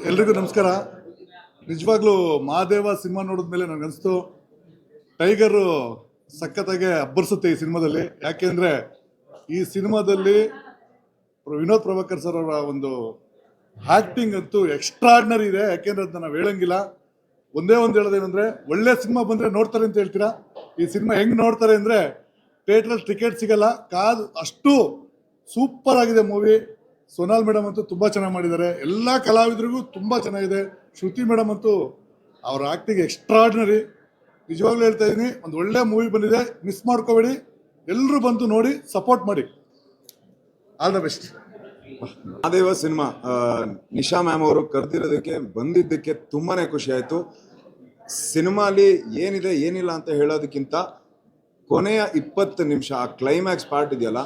ಎಲ್ರಿಗೂ ನಮಸ್ಕಾರ. ನಿಜವಾಗ್ಲೂ ಮಹಾದೇವ ಸಿನಿಮಾ ನೋಡಿದ್ಮೇಲೆ ನನಗನ್ನಿಸ್ತು ಟೈಗರು ಸಖತ್ತಾಗಿ ಅಬ್ಬರಿಸುತ್ತೆ ಈ ಸಿನಿಮಾದಲ್ಲಿ. ಯಾಕೆಂದರೆ ಈ ಸಿನಿಮಾದಲ್ಲಿ ವಿನೋದ್ ಪ್ರಭಾಕರ್ ಸರ್ ಅವರ ಒಂದು ಆ್ಯಕ್ಟಿಂಗ್ ಅಂತೂ ಎಕ್ಸ್ಟ್ರಾರ್ಡಿನರಿ ಇದೆ. ಯಾಕೆಂದರೆ ಅದನ್ನ ನಾವು ಹೇಳಂಗಿಲ್ಲ. ಒಂದೇ ಒಂದು ಹೇಳೋದೇನೆಂದರೆ, ಒಳ್ಳೆ ಸಿನಿಮಾ ಬಂದರೆ ನೋಡ್ತಾರೆ ಅಂತ ಹೇಳ್ತೀರಾ. ಈ ಸಿನಿಮಾ ಹೆಂಗೆ ನೋಡ್ತಾರೆ ಅಂದರೆ, ಥಿಯೇಟ್ರಲ್ಲಿ ಟಿಕೆಟ್ ಸಿಗಲ್ಲ, ಕಾದು ಅಷ್ಟು ಸೂಪರ್ ಆಗಿದೆ ಮೂವಿ. ಸೋನಾಲ್ ಮೇಡಮ್ ಅಂತೂ ತುಂಬ ಚೆನ್ನಾಗಿ ಮಾಡಿದ್ದಾರೆ. ಎಲ್ಲ ಕಲಾವಿದರಿಗೂ ತುಂಬ ಚೆನ್ನಾಗಿದೆ. ಶ್ರುತಿ ಮೇಡಮ್ ಅಂತೂ ಅವ್ರ ಆ್ಯಕ್ಟಿಂಗ್ ಎಕ್ಸ್ಟ್ರಾರ್ಡಿನರಿ. ನಿಜವಾಗ್ಲೂ ಹೇಳ್ತಾ ಇದ್ದೀನಿ, ಒಂದು ಒಳ್ಳೆ ಮೂವಿ ಬಂದಿದೆ, ಮಿಸ್ ಮಾಡ್ಕೋಬೇಡಿ. ಎಲ್ಲರೂ ಬಂದು ನೋಡಿ ಸಪೋರ್ಟ್ ಮಾಡಿ. All the best. Mahadeva cinema Nisha ma'am ಅವರು ಕರೆದಿರೋದಕ್ಕೆ ಬಂದಿದ್ದಕ್ಕೆ ತುಂಬಾನೇ ಖುಷಿ ಆಯಿತು. ಸಿನಿಮಾಲಿ ಏನಿದೆ ಏನಿಲ್ಲ ಅಂತ ಹೇಳೋದಕ್ಕಿಂತ ಕೊನೆಯ 20 ನಿಮಿಷ ಆ ಕ್ಲೈಮ್ಯಾಕ್ಸ್ ಪಾರ್ಟ್ ಇದೆಯಲ್ಲ,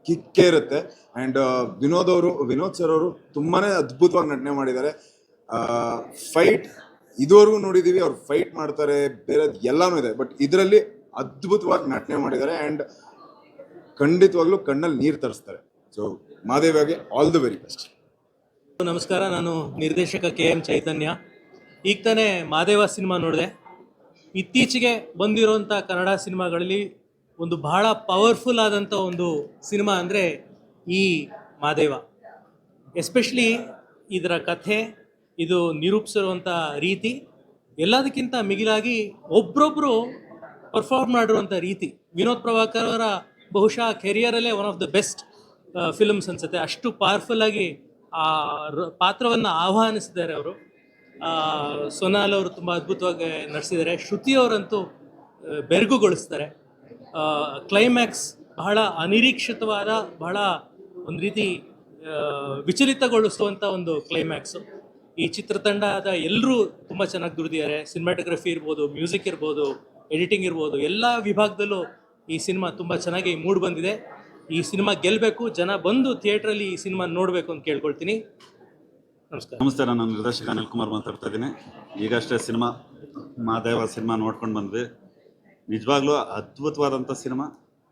ಕಿಕ್ಕೇ ಇರುತ್ತೆ. ಆ್ಯಂಡ್ ವಿನೋದ್ ಸರ್ ಅವರು ತುಂಬಾನೇ ಅದ್ಭುತವಾಗಿ ನಟನೆ ಮಾಡಿದ್ದಾರೆ. ಫೈಟ್ ಇದುವರೆಗೂ ನೋಡಿದ್ದೀವಿ, ಅವ್ರು ಫೈಟ್ ಮಾಡ್ತಾರೆ, ಬೇರೆ ಎಲ್ಲಾನು ಇದೆ, ಬಟ್ ಇದರಲ್ಲಿ ಅದ್ಭುತವಾಗಿ ನಟನೆ ಮಾಡಿದ್ದಾರೆ. ಆ್ಯಂಡ್ ಖಂಡಿತವಾಗ್ಲೂ ಕಣ್ಣಲ್ಲಿ ನೀರು ತರಿಸ್ತಾರೆ. ಸೊ ಮಹಾದೇವಿಗೆ ಆಲ್ ದಿ ವೆರಿ ಬೆಸ್ಟ್. ನಮಸ್ಕಾರ, ನಾನು ನಿರ್ದೇಶಕ KM ಚೈತನ್ಯ. ಈಗ ತಾನೇ ಮಹಾದೇವ ಸಿನಿಮಾ ನೋಡಿದೆ. ಇತ್ತೀಚೆಗೆ ಬಂದಿರೋಂಥ ಕನ್ನಡ ಸಿನಿಮಾಗಳಲ್ಲಿ ಒಂದು ಬಹಳ ಪವರ್ಫುಲ್ ಆದಂಥ ಒಂದು ಸಿನಿಮಾ ಅಂದರೆ ಈ ಮಹಾದೇವ. ಎಸ್ಪೆಷಲಿ ಇದರ ಕಥೆ, ಇದು ನಿರೂಪಿಸಿರುವಂಥ ರೀತಿ, ಎಲ್ಲದಕ್ಕಿಂತ ಮಿಗಿಲಾಗಿ ಒಬ್ಬರೊಬ್ಬರು ಪರ್ಫಾರ್ಮ್ ಮಾಡಿರುವಂಥ ರೀತಿ. ವಿನೋದ್ ಪ್ರಭಾಕರ್ ಅವರ ಬಹುಶಃ ಕೆರಿಯರಲ್ಲೇ one of the best films ಅನಿಸುತ್ತೆ. ಅಷ್ಟು ಪವರ್ಫುಲ್ಲಾಗಿ ಆ ಪಾತ್ರವನ್ನು ಆಹ್ವಾನಿಸಿದ್ದಾರೆ ಅವರು. ಸೋನಾಲ್ ಅವರು ತುಂಬ ಅದ್ಭುತವಾಗಿ ನಡೆಸಿದ್ದಾರೆ. ಶ್ರುತಿಯವರಂತೂ ಬೆರಗುಗೊಳಿಸ್ತಾರೆ. ಕ್ಲೈಮ್ಯಾಕ್ಸ್ ಬಹಳ ಅನಿರೀಕ್ಷಿತವಾದ, ಬಹಳ ಒಂದು ರೀತಿ ವಿಚಲಿತಗೊಳಿಸುವಂಥ ಒಂದು ಕ್ಲೈಮ್ಯಾಕ್ಸು. ಈ ಚಿತ್ರತಂಡದ ಎಲ್ಲರೂ ತುಂಬ ಚೆನ್ನಾಗಿ ದುಡಿದಿದ್ದಾರೆ. ಸಿನಿಮಾಟೋಗ್ರಫಿ ಇರ್ಬೋದು, ಮ್ಯೂಸಿಕ್ ಇರ್ಬೋದು, ಎಡಿಟಿಂಗ್ ಇರ್ಬೋದು, ಎಲ್ಲ ವಿಭಾಗದಲ್ಲೂ ಈ ಸಿನಿಮಾ ತುಂಬ ಚೆನ್ನಾಗಿ ಮೂಡ್ ಬಂದಿದೆ. ಈ ಸಿನಿಮಾ ಗೆಲ್ಲಬೇಕು, ಜನ ಬಂದು ಥಿಯೇಟ್ರಲ್ಲಿ ಈ ಸಿನಿಮಾ ನೋಡಬೇಕು ಅಂತ ಕೇಳ್ಕೊಳ್ತೀನಿ. ನಮಸ್ತೆ, ನಾನು ನಿರ್ದೇಶಕ ಅನಿಲ್ ಕುಮಾರ್ ಮಾತಾಡ್ತಾ ಇದ್ದೀನಿ. ಈಗಷ್ಟೇ ಸಿನಿಮಾ ಮಹಾದೇವ ಸಿನಿಮಾ ನೋಡ್ಕೊಂಡು ಬಂದ್ವಿ. ನಿಜವಾಗ್ಲೂ ಅದ್ಭುತವಾದಂಥ ಸಿನಿಮಾ.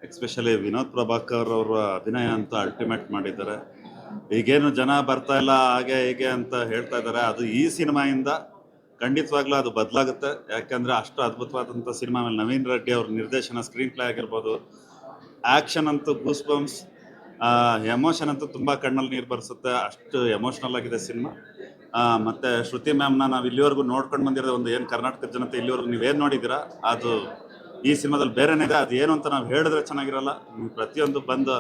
ಎಕ್ಸ್ಪೆಷಲಿ ವಿನೋದ್ ಪ್ರಭಾಕರ್ ಅವರ ಅಭಿನಯ ಅಂತ ಅಲ್ಟಿಮೇಟ್ ಮಾಡಿದ್ದಾರೆ. ಈಗೇನು ಜನ ಬರ್ತಾ ಇಲ್ಲ ಹಾಗೆ ಹೀಗೆ ಅಂತ ಹೇಳ್ತಾ ಇದ್ದಾರೆ, ಅದು ಈ ಸಿನಿಮಾಯಿಂದ ಖಂಡಿತವಾಗ್ಲೂ ಅದು ಬದಲಾಗುತ್ತೆ. ಯಾಕೆಂದರೆ ಅಷ್ಟು ಅದ್ಭುತವಾದಂಥ ಸಿನಿಮಾ. ಮೇಲೆ ನವೀನ್ ರೆಡ್ಡಿ ಅವ್ರ ನಿರ್ದೇಶನ, ಸ್ಕ್ರೀನ್ ಪ್ಲೇ ಆಗಿರ್ಬೋದು, ಆ್ಯಕ್ಷನ್ ಅಂತೂ ಗೂಸ್ ಬಂಪ್ಸ್, ಎಮೋಷನ್ ಅಂತೂ ತುಂಬ ಕಣ್ಣಲ್ಲಿ ನೀರು ಬರೆಸುತ್ತೆ. ಅಷ್ಟು ಎಮೋಷ್ನಲ್ ಆಗಿದೆ ಸಿನಿಮಾ. ಮತ್ತು ಶ್ರುತಿ ಮ್ಯಾಮ್ನ ನಾವು ಇಲ್ಲಿವರೆಗೂ ನೋಡ್ಕೊಂಡು ಬಂದಿರೋದು, ಒಂದು ಏನು ಕರ್ನಾಟಕದ ಜನತೆ ಇಲ್ಲಿವರೆಗೂ ನೀವೇನು ನೋಡಿದ್ದೀರಾ ಅದು ಈ ಸಿನಿಮಾದಲ್ಲಿ ಬೇರೆನೇ ಇದೆ. ಅದು ಏನು ಅಂತ ನಾವು ಹೇಳಿದ್ರೆ ಚೆನ್ನಾಗಿರಲ್ಲ. ನೀವು ಪ್ರತಿಯೊಂದು ಬಂದು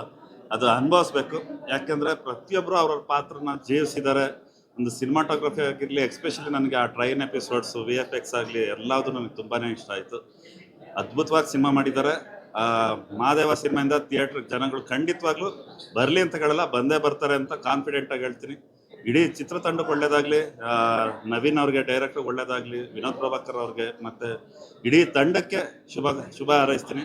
ಅದು ಅನುಭವಿಸ್ಬೇಕು. ಯಾಕೆಂದರೆ ಪ್ರತಿಯೊಬ್ಬರು ಅವ್ರವ್ರ ಪಾತ್ರನ ಜೀವಿಸಿದ್ದಾರೆ. ಒಂದು ಸಿನಿಮಾಟೋಗ್ರಫಿ ಆಗಿರಲಿ, ಎಕ್ಸ್ಪೆಷಲಿ ನನಗೆ ಆ ಟ್ರೈನ್ ಎಪಿಸೋಡ್ಸು, VFX ಆಗಲಿ, ಎಲ್ಲದೂ ನನಗೆ ತುಂಬಾ ಇಷ್ಟ ಆಯಿತು. ಅದ್ಭುತವಾಗಿ ಸಿನಿಮಾ ಮಾಡಿದ್ದಾರೆ. ಮಹಾದೇವ ಸಿನಿಮಾಯಿಂದ ಥಿಯೇಟ್ರ್ ಜನಗಳು ಖಂಡಿತವಾಗ್ಲೂ ಬರಲಿ ಅಂತ ಹೇಳಲ್ಲ, ಬಂದೇ ಬರ್ತಾರೆ ಅಂತ ಕಾನ್ಫಿಡೆಂಟಾಗಿ ಹೇಳ್ತೀನಿ. ಇಡೀ ಚಿತ್ರತಂಡಕ್ಕೆ ಒಳ್ಳೇದಾಗಲಿ, ನವೀನ್ ಅವ್ರಿಗೆ, ಡೈರೆಕ್ಟ್ರಿಗೆ ಒಳ್ಳೇದಾಗಲಿ, ವಿನೋದ್ ಪ್ರಭಾಕರ್ ಅವ್ರಿಗೆ ಮತ್ತು ಇಡೀ ತಂಡಕ್ಕೆ ಶುಭ ಹಾರೈಸ್ತೀನಿ.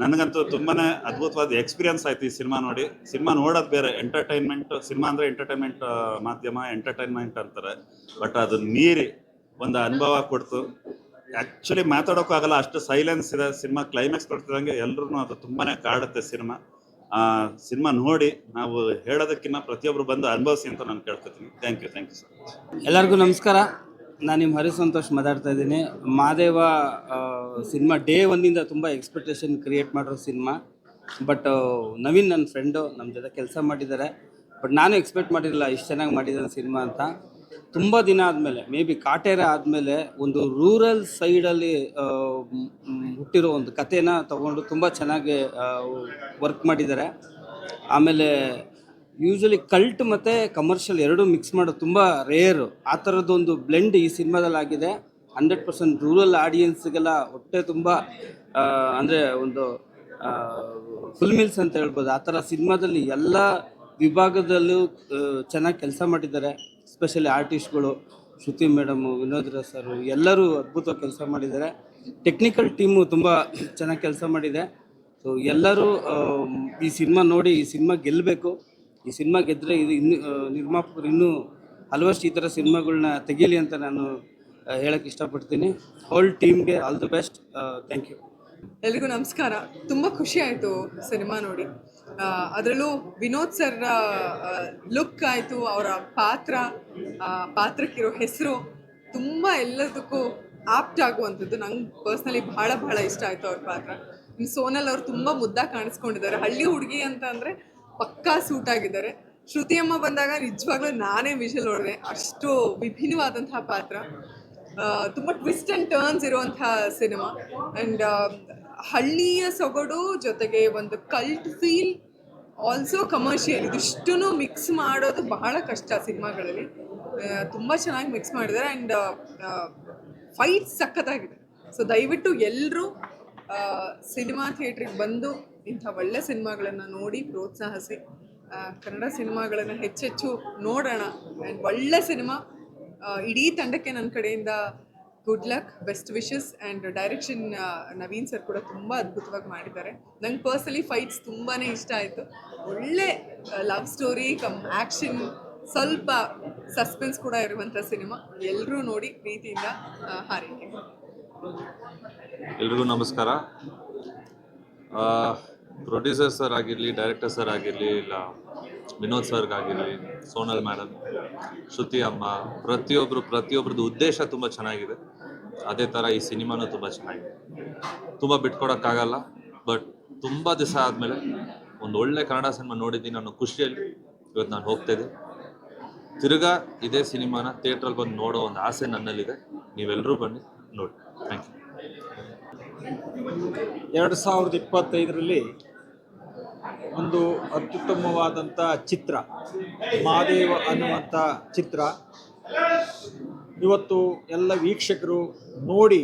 ನನಗಂತೂ ತುಂಬಾ ಅದ್ಭುತವಾದ ಎಕ್ಸ್ಪೀರಿಯನ್ಸ್ ಆಯಿತು ಈ ಸಿನಿಮಾ ನೋಡಿ. ಸಿನಿಮಾ ನೋಡೋದು ಬೇರೆ, ಎಂಟರ್ಟೈನ್ಮೆಂಟ್ ಸಿನಿಮಾ ಅಂದರೆ ಎಂಟರ್ಟೈನ್ಮೆಂಟ್ ಮಾಧ್ಯಮ, ಎಂಟರ್ಟೈನ್ಮೆಂಟ್ ಅಂತಾರೆ, ಬಟ್ ಅದು ಮೀರಿ ಒಂದು ಅನುಭವ ಕೊಡ್ತು. ಆ್ಯಕ್ಚುಲಿ ಮಾತಾಡೋಕ್ಕಾಗಲ್ಲ, ಅಷ್ಟು ಸೈಲೆನ್ಸ್ ಇದೆ ಸಿನಿಮಾ. ಕ್ಲೈಮ್ಯಾಕ್ಸ್ ಕೊಡ್ತಿದ್ದಂಗೆ ಎಲ್ಲರೂ ಅದು ತುಂಬಾ ಕಾಡುತ್ತೆ ಸಿನಿಮಾ. ಸಿನಿಮಾ ನೋಡಿ ನಾವು ಹೇಳೋದಕ್ಕಿಂತ ಪ್ರತಿಯೊಬ್ಬರು ಬಂದು ಅನುಭವಿಸಿ ಅಂತ ನಾನು ಕೇಳ್ಕೊತೀನಿ. Thank you sir. ಎಲ್ಲರಿಗೂ ನಮಸ್ಕಾರ. ನಾನು ನಿಮ್ಮ ಹರಿಸಂತೋಷ್ ಮಾತಾಡ್ತಾ ಇದ್ದೀನಿ. ಮಹಾದೇವ ಸಿನಿಮಾ ಡೇ ಒನ್ನಿಂದ ತುಂಬ ಎಕ್ಸ್ಪೆಕ್ಟೇಷನ್ ಕ್ರಿಯೇಟ್ ಮಾಡಿರೋ ಸಿನಿಮಾ. ಬಟ್ ನವೀನ್ ನನ್ನ ಫ್ರೆಂಡು, ನಮ್ಮ ಜೊತೆ ಕೆಲಸ ಮಾಡಿದ್ದಾರೆ. ಬಟ್ ನಾನು ಎಕ್ಸ್ಪೆಕ್ಟ್ ಮಾಡಿರಲಿಲ್ಲ ಇಷ್ಟು ಚೆನ್ನಾಗಿ ಮಾಡಿದ್ದಾರೆ ಸಿನಿಮಾ ಅಂತ. ತುಂಬ ದಿನ ಆದಮೇಲೆ, ಮೇ ಬಿ ಕಾಟೇರ ಆದಮೇಲೆ, ಒಂದು ರೂರಲ್ ಸೈಡಲ್ಲಿ ಹುಟ್ಟಿರೋ ಒಂದು ಕಥೆನ ತಗೊಂಡು ತುಂಬ ಚೆನ್ನಾಗಿ ವರ್ಕ್ ಮಾಡಿದ್ದಾರೆ. ಆಮೇಲೆ ಯೂಶ್ವಲಿ ಕಲ್ಟ್ ಮತ್ತು ಕಮರ್ಷಿಯಲ್ ಎರಡೂ ಮಿಕ್ಸ್ ಮಾಡೋದು ತುಂಬ ರೇರು. ಆ ಥರದ್ದೊಂದು ಬ್ಲೆಂಡ್ ಈ ಸಿನಿಮಾದಲ್ಲಿ ಆಗಿದೆ. 100% ರೂರಲ್ ಆಡಿಯನ್ಸ್ಗೆಲ್ಲ ಹೊಟ್ಟೆ ತುಂಬ ಅಂದರೆ ಒಂದು ಫುಲ್ ಮಿಲ್ಸ್ ಅಂತ ಹೇಳ್ಬೋದು. ಆ ಥರ ಸಿನಿಮಾದಲ್ಲಿ ಎಲ್ಲ ವಿಭಾಗದಲ್ಲೂ ಚೆನ್ನಾಗಿ ಕೆಲಸ ಮಾಡಿದ್ದಾರೆ. ಎಸ್ಪೆಷಲಿ ಆರ್ಟಿಸ್ಟ್ಗಳು, ಶ್ರುತಿ ಮೇಡಮು, ವಿನೋದ್ ಸರ್, ಎಲ್ಲರೂ ಅದ್ಭುತವಾಗಿ ಕೆಲಸ ಮಾಡಿದ್ದಾರೆ. ಟೆಕ್ನಿಕಲ್ ಟೀಮು ತುಂಬ ಚೆನ್ನಾಗಿ ಕೆಲಸ ಮಾಡಿದೆ. ಸೊ ಎಲ್ಲರೂ ಈ ಸಿನಿಮಾ ನೋಡಿ ಈ ಸಿನಿಮಾ ಗೆಲ್ಲಬೇಕು. ಈ ಸಿನಿಮಾ ಗೆದ್ದರೆ ಇದು ಇನ್ನೂ ನಿರ್ಮಾಪಕರು ಇನ್ನೂ ಹಲವಷ್ಟು ಈ ಥರ ಸಿನಿಮಾಗಳನ್ನ ತೆಗೀಲಿ ಅಂತ ನಾನು ಹೇಳೋಕ್ಕೆ ಇಷ್ಟಪಡ್ತೀನಿ. ಹೋಲ್ ಟೀಮ್ಗೆ all the best. Thank you. ಎಲ್ರಿಗೂ ನಮಸ್ಕಾರ. ತುಂಬ ಖುಷಿ ಆಯಿತು ಸಿನಿಮಾ ನೋಡಿ. ಅದರಲ್ಲೂ ವಿನೋದ್ ಸರ್ ಲುಕ್ ಆಯಿತು, ಅವರ ಪಾತ್ರಕ್ಕಿರೋ ಹೆಸರು ತುಂಬ ಎಲ್ಲದಕ್ಕೂ ಆಪ್ಟ್ ಆಗುವಂಥದ್ದು. ನಂಗೆ ಪರ್ಸ್ನಲಿ ಭಾಳ ಭಾಳ ಇಷ್ಟ ಆಯಿತು ಅವ್ರ ಪಾತ್ರ. ಇನ್ನು ಸೋನಲ್ ಅವರು ತುಂಬ ಮುದ್ದಾಗಿ ಕಾಣಿಸ್ಕೊಂಡಿದ್ದಾರೆ. ಹಳ್ಳಿ ಹುಡುಗಿ ಅಂತ ಅಂದರೆ ಪಕ್ಕಾ ಸೂಟ್ ಆಗಿದ್ದಾರೆ. ಶ್ರುತಿ ಅಮ್ಮ ಬಂದಾಗ ನಿಜವಾಗ್ಲೂ ನಾನೇ ವಿಷಲ್ ಹೊಡೆದೆ, ಅಷ್ಟು ವಿಭಿನ್ನವಾದಂತಹ ಪಾತ್ರ. ತುಂಬ ಟ್ವಿಸ್ಟ್ ಆ್ಯಂಡ್ ಟರ್ನ್ಸ್ ಇರುವಂತಹ ಸಿನಿಮಾ. ಆ್ಯಂಡ್ ಹಳ್ಳಿಯ ಸೊಗಡು ಜೊತೆಗೆ ಒಂದು ಕಲ್ಟ್ ಫೀಲ್, ಆಲ್ಸೋ ಕಮರ್ಷಿಯಲ್, ಇದಿಷ್ಟೂ ಮಿಕ್ಸ್ ಮಾಡೋದು ಬಹಳ ಕಷ್ಟ ಸಿನಿಮಾಗಳಲ್ಲಿ. ತುಂಬ ಚೆನ್ನಾಗಿ ಮಿಕ್ಸ್ ಮಾಡಿದ್ದಾರೆ. ಆ್ಯಂಡ್ ಫೈಟ್ ಸಖತ್ತಾಗಿದೆ. ಸೊ ದಯವಿಟ್ಟು ಎಲ್ಲರೂ ಸಿನಿಮಾ ಥಿಯೇಟ್ರಿಗೆ ಬಂದು ಇಂಥ ಒಳ್ಳೆ ಸಿನಿಮಾಗಳನ್ನು ನೋಡಿ ಪ್ರೋತ್ಸಾಹಿಸಿ. ಕನ್ನಡ ಸಿನಿಮಾಗಳನ್ನು ಹೆಚ್ಚೆಚ್ಚು ನೋಡೋಣ. ಆ್ಯಂಡ್ ಒಳ್ಳೆ ಸಿನಿಮಾ. ಇಡೀ ತಂಡಕ್ಕೆ ನನ್ನ ಕಡೆಯಿಂದ good luck, best wishes. And direction Naveen sir ಕೂಡ ತುಂಬ ಅದ್ಭುತವಾಗಿ ಮಾಡಿದ್ದಾರೆ. ನಂಗೆ ಪರ್ಸನಲಿ ಫೈಟ್ಸ್ ತುಂಬಾ ಇಷ್ಟ ಆಯಿತು. ಒಳ್ಳೆ ಲವ್ ಸ್ಟೋರಿ ಕಮ್ ಆ್ಯಕ್ಷನ್, ಸ್ವಲ್ಪ ಸಸ್ಪೆನ್ಸ್ ಕೂಡ ಇರುವಂಥ ಸಿನಿಮಾ. ಎಲ್ಲರೂ ನೋಡಿ ಪ್ರೀತಿಯಿಂದ ಹಾರೈಕೆ. ಎಲ್ರಿಗೂ ನಮಸ್ಕಾರ. ಪ್ರೊಡ್ಯೂಸರ್ ಸರ್ ಆಗಿರಲಿ, ಡೈರೆಕ್ಟರ್ ಸರ್ ಆಗಿರಲಿ, ಇಲ್ಲ ವಿನೋದ್ ಸರ್ಗಾಗಿರಲಿ, ಸೋನಲ್ ಮೇಡಮ್, ಶ್ರುತಿ ಅಮ್ಮ, ಪ್ರತಿಯೊಬ್ಬರದ್ದು ಉದ್ದೇಶ ತುಂಬ ಚೆನ್ನಾಗಿದೆ. ಅದೇ ಥರ ಈ ಸಿನಿಮಾನೂ ತುಂಬ ಚೆನ್ನಾಗಿದೆ. ತುಂಬ ಬಿಟ್ಕೊಡೋಕ್ಕಾಗಲ್ಲ. ಬಟ್ ತುಂಬ ದಿವಸ ಆದಮೇಲೆ ಒಂದು ಒಳ್ಳೆ ಕನ್ನಡ ಸಿನಿಮಾ ನೋಡಿದ್ದೀನಿ ಅನ್ನೋ ಖುಷಿಯಲ್ಲಿ ಇವತ್ತು ನಾನು ಹೋಗ್ತಾಯಿದ್ದೆ. ತಿರ್ಗಾ ಇದೇ ಸಿನಿಮಾನ ಥಿಯೇಟ್ರಲ್ಲಿ ಬಂದು ನೋಡೋ ಒಂದು ಆಸೆ ನನ್ನಲ್ಲಿದೆ. ನೀವೆಲ್ಲರೂ ಬನ್ನಿ ನೋಡಿ. Thank you. 2025ರಲ್ಲಿ ಒಂದು ಅತ್ಯುತ್ತಮವಾದಂಥ ಚಿತ್ರ ಮಾದೇವ ಅನ್ನುವಂಥ ಚಿತ್ರ ಇವತ್ತು ಎಲ್ಲ ವೀಕ್ಷಕರು ನೋಡಿ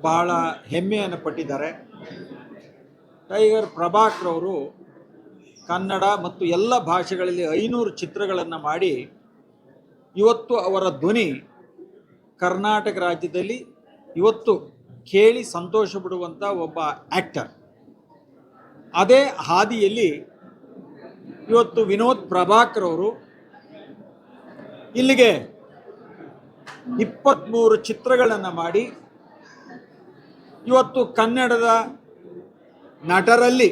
ಬಹಳ ಹೆಮ್ಮೆಯನ್ನು ಪಟ್ಟಿದ್ದಾರೆ. ಟೈಗರ್ ಪ್ರಭಾಕರ್ ಅವರು ಕನ್ನಡ ಮತ್ತು ಎಲ್ಲ ಭಾಷೆಗಳಲ್ಲಿ 500 ಚಿತ್ರಗಳನ್ನು ಮಾಡಿ ಇವತ್ತು ಅವರ ಧ್ವನಿ ಕರ್ನಾಟಕ ರಾಜ್ಯದಲ್ಲಿ ಇವತ್ತು ಕೇಳಿ ಸಂತೋಷ ಪಡುವಂಥ ಒಬ್ಬ ಆ್ಯಕ್ಟರ್. ಅದೇ ಹಾದಿಯಲ್ಲಿ ಇವತ್ತು ವಿನೋದ್ ಪ್ರಭಾಕರ್ ಅವರು ಇಲ್ಲಿಗೆ 23 ಚಿತ್ರಗಳನ್ನು ಮಾಡಿ ಇವತ್ತು ಕನ್ನಡದ ನಟರಲ್ಲಿ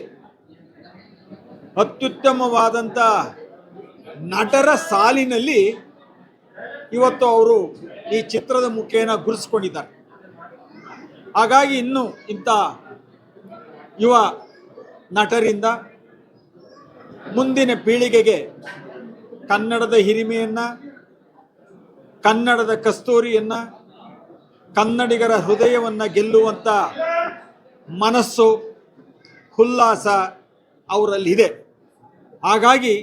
ಅತ್ಯುತ್ತಮವಾದಂಥ ನಟರ ಸಾಲಿನಲ್ಲಿ ಇವತ್ತು ಅವರು ಈ ಚಿತ್ರದ ಮುಖೇನ ಗುರುತಿಸ್ಕೊಂಡಿದ್ದಾರೆ. ಹಾಗಾಗಿ ಇನ್ನು ಇಂಥ ಯುವ ನಟರಿಂದ ಮುಂದಿನ ಪೀಳಿಗೆಗೆ ಕನ್ನಡದ ಹಿರಿಮೆಯನ್ನು, ಕನ್ನಡದ ಕಸ್ತೂರಿಯನ್ನು, ಕನ್ನಡಿಗರ ಹೃದಯವನ್ನು ಗೆಲ್ಲುವಂಥ ಮನಸ್ಸು, ಉಲ್ಲಾಸ ಅವರಲ್ಲಿದೆ. ಹಾಗಾಗಿ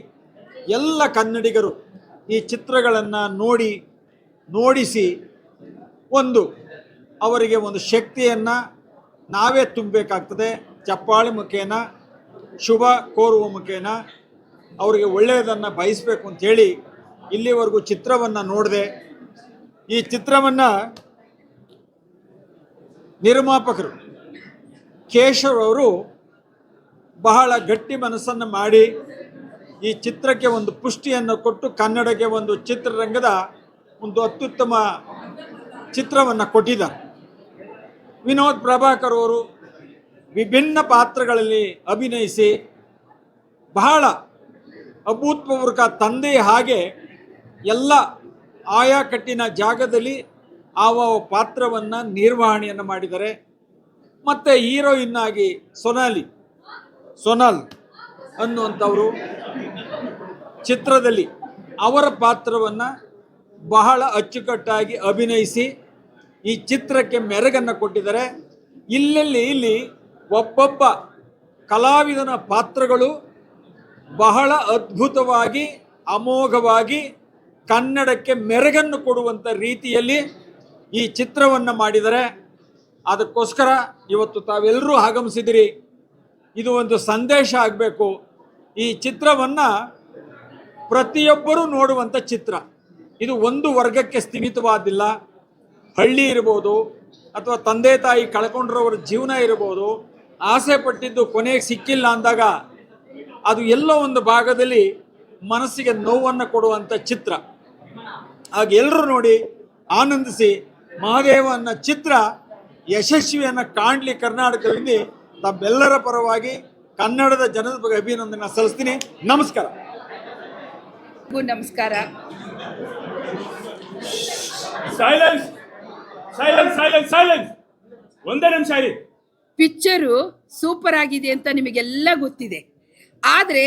ಎಲ್ಲ ಕನ್ನಡಿಗರು ಈ ಚಿತ್ರಗಳನ್ನು ನೋಡಿಸಿ ಅವರಿಗೆ ಒಂದು ಶಕ್ತಿಯನ್ನು ನಾವೇ ತುಂಬಬೇಕಾಗ್ತದೆ. ಚಪ್ಪಾಳೆ ಮುಖೇನ, ಶುಭ ಕೋರುವ ಮುಖೇನ ಅವರಿಗೆ ಒಳ್ಳೆಯದನ್ನು ಬಯಸಬೇಕು ಅಂಥೇಳಿ ಇಲ್ಲಿವರೆಗೂ ಚಿತ್ರವನ್ನು ನೋಡಿದೆ. ಈ ಚಿತ್ರವನ್ನು ನಿರ್ಮಾಪಕರು ಕೇಶವ್ ಅವರು ಬಹಳ ಗಟ್ಟಿ ಮನಸ್ಸನ್ನು ಮಾಡಿ ಈ ಚಿತ್ರಕ್ಕೆ ಒಂದು ಪುಷ್ಟಿಯನ್ನು ಕೊಟ್ಟು ಕನ್ನಡಕ್ಕೆ ಒಂದು ಚಿತ್ರರಂಗದ ಒಂದು ಅತ್ಯುತ್ತಮ ಚಿತ್ರವನ್ನು ಕೊಟ್ಟಿದ್ದಾರೆ. ವಿನೋದ್ ಪ್ರಭಾಕರ್ ಅವರು ವಿಭಿನ್ನ ಪಾತ್ರಗಳಲ್ಲಿ ಅಭಿನಯಿಸಿ ಬಹಳ ಅಭೂತಪೂರ್ವಕ ತಂದೆ ಹಾಗೆ ಎಲ್ಲ ಆಯಾ ಕಟ್ಟಿನ ಜಾಗದಲ್ಲಿ ಆ ಪಾತ್ರವನ್ನು ನಿರ್ವಹಣೆಯನ್ನು ಮಾಡಿದ್ದಾರೆ. ಮತ್ತು ಹೀರೋಯಿನ್ ಆಗಿ ಸೋನಲ್ ಅನ್ನುವಂಥವರು ಚಿತ್ರದಲ್ಲಿ ಅವರ ಪಾತ್ರವನ್ನು ಬಹಳ ಅಚ್ಚುಕಟ್ಟಾಗಿ ಅಭಿನಯಿಸಿ ಈ ಚಿತ್ರಕ್ಕೆ ಮೆರುಗನ್ನು ಕೊಟ್ಟಿದ್ದಾರೆ. ಇಲ್ಲಿ ಒಬ್ಬೊಬ್ಬ ಕಲಾವಿದನ ಪಾತ್ರಗಳು ಬಹಳ ಅದ್ಭುತವಾಗಿ, ಅಮೋಘವಾಗಿ ಕನ್ನಡಕ್ಕೆ ಮೆರುಗನ್ನು ಕೊಡುವಂಥ ರೀತಿಯಲ್ಲಿ ಈ ಚಿತ್ರವನ್ನು ಮಾಡಿದ್ದಾರೆ. ಅದಕ್ಕೋಸ್ಕರ ಇವತ್ತು ತಾವೆಲ್ಲರೂ ಆಗಮಿಸಿದಿರಿ. ಇದು ಒಂದು ಸಂದೇಶ ಆಗಬೇಕು. ಈ ಚಿತ್ರವನ್ನು ಪ್ರತಿಯೊಬ್ಬರೂ ನೋಡುವಂಥ ಚಿತ್ರ. ಇದು ಒಂದು ವರ್ಗಕ್ಕೆ ಸ್ಥಿಮಿತವಾದಿಲ್ಲ. ಹಳ್ಳಿ ಇರ್ಬೋದು, ಅಥವಾ ತಂದೆ ತಾಯಿ ಕಳ್ಕೊಂಡಿರೋರ ಜೀವನ ಇರ್ಬೋದು, ಆಸೆ ಪಟ್ಟಿದ್ದು ಕೊನೆಗೆ ಸಿಕ್ಕಿಲ್ಲ ಅಂದಾಗ ಅದು ಎಲ್ಲೋ ಒಂದು ಭಾಗದಲ್ಲಿ ಮನಸ್ಸಿಗೆ ನೋವನ್ನು ಕೊಡುವಂಥ ಚಿತ್ರ. ಹಾಗೆ ಎಲ್ಲರೂ ನೋಡಿ ಆನಂದಿಸಿ ಮಹಾದೇವ ಅನ್ನೋ ಚಿತ್ರ ಯಶಸ್ವಿಯನ್ನು ಕಾಣಲಿ ಕರ್ನಾಟಕದಲ್ಲಿ ತಮ್ಮೆಲ್ಲರ ಪರವಾಗಿ ಕನ್ನಡದ ಜನದ ಬಗ್ಗೆ ಅಭಿನಂದನೆ ಸಲ್ಲಿಸ್ತೀನಿ. ನಮಸ್ಕಾರ. ನಮಸ್ಕಾರ. Silence silence silence silence. ಒಂದೇ ನಿಮಿಷ ಇರಿ. ಪಿಕ್ಚರು ಸೂಪರ್ ಆಗಿದೆ ಅಂತ ನಿಮಗೆಲ್ಲ ಗೊತ್ತಿದೆ, ಆದರೆ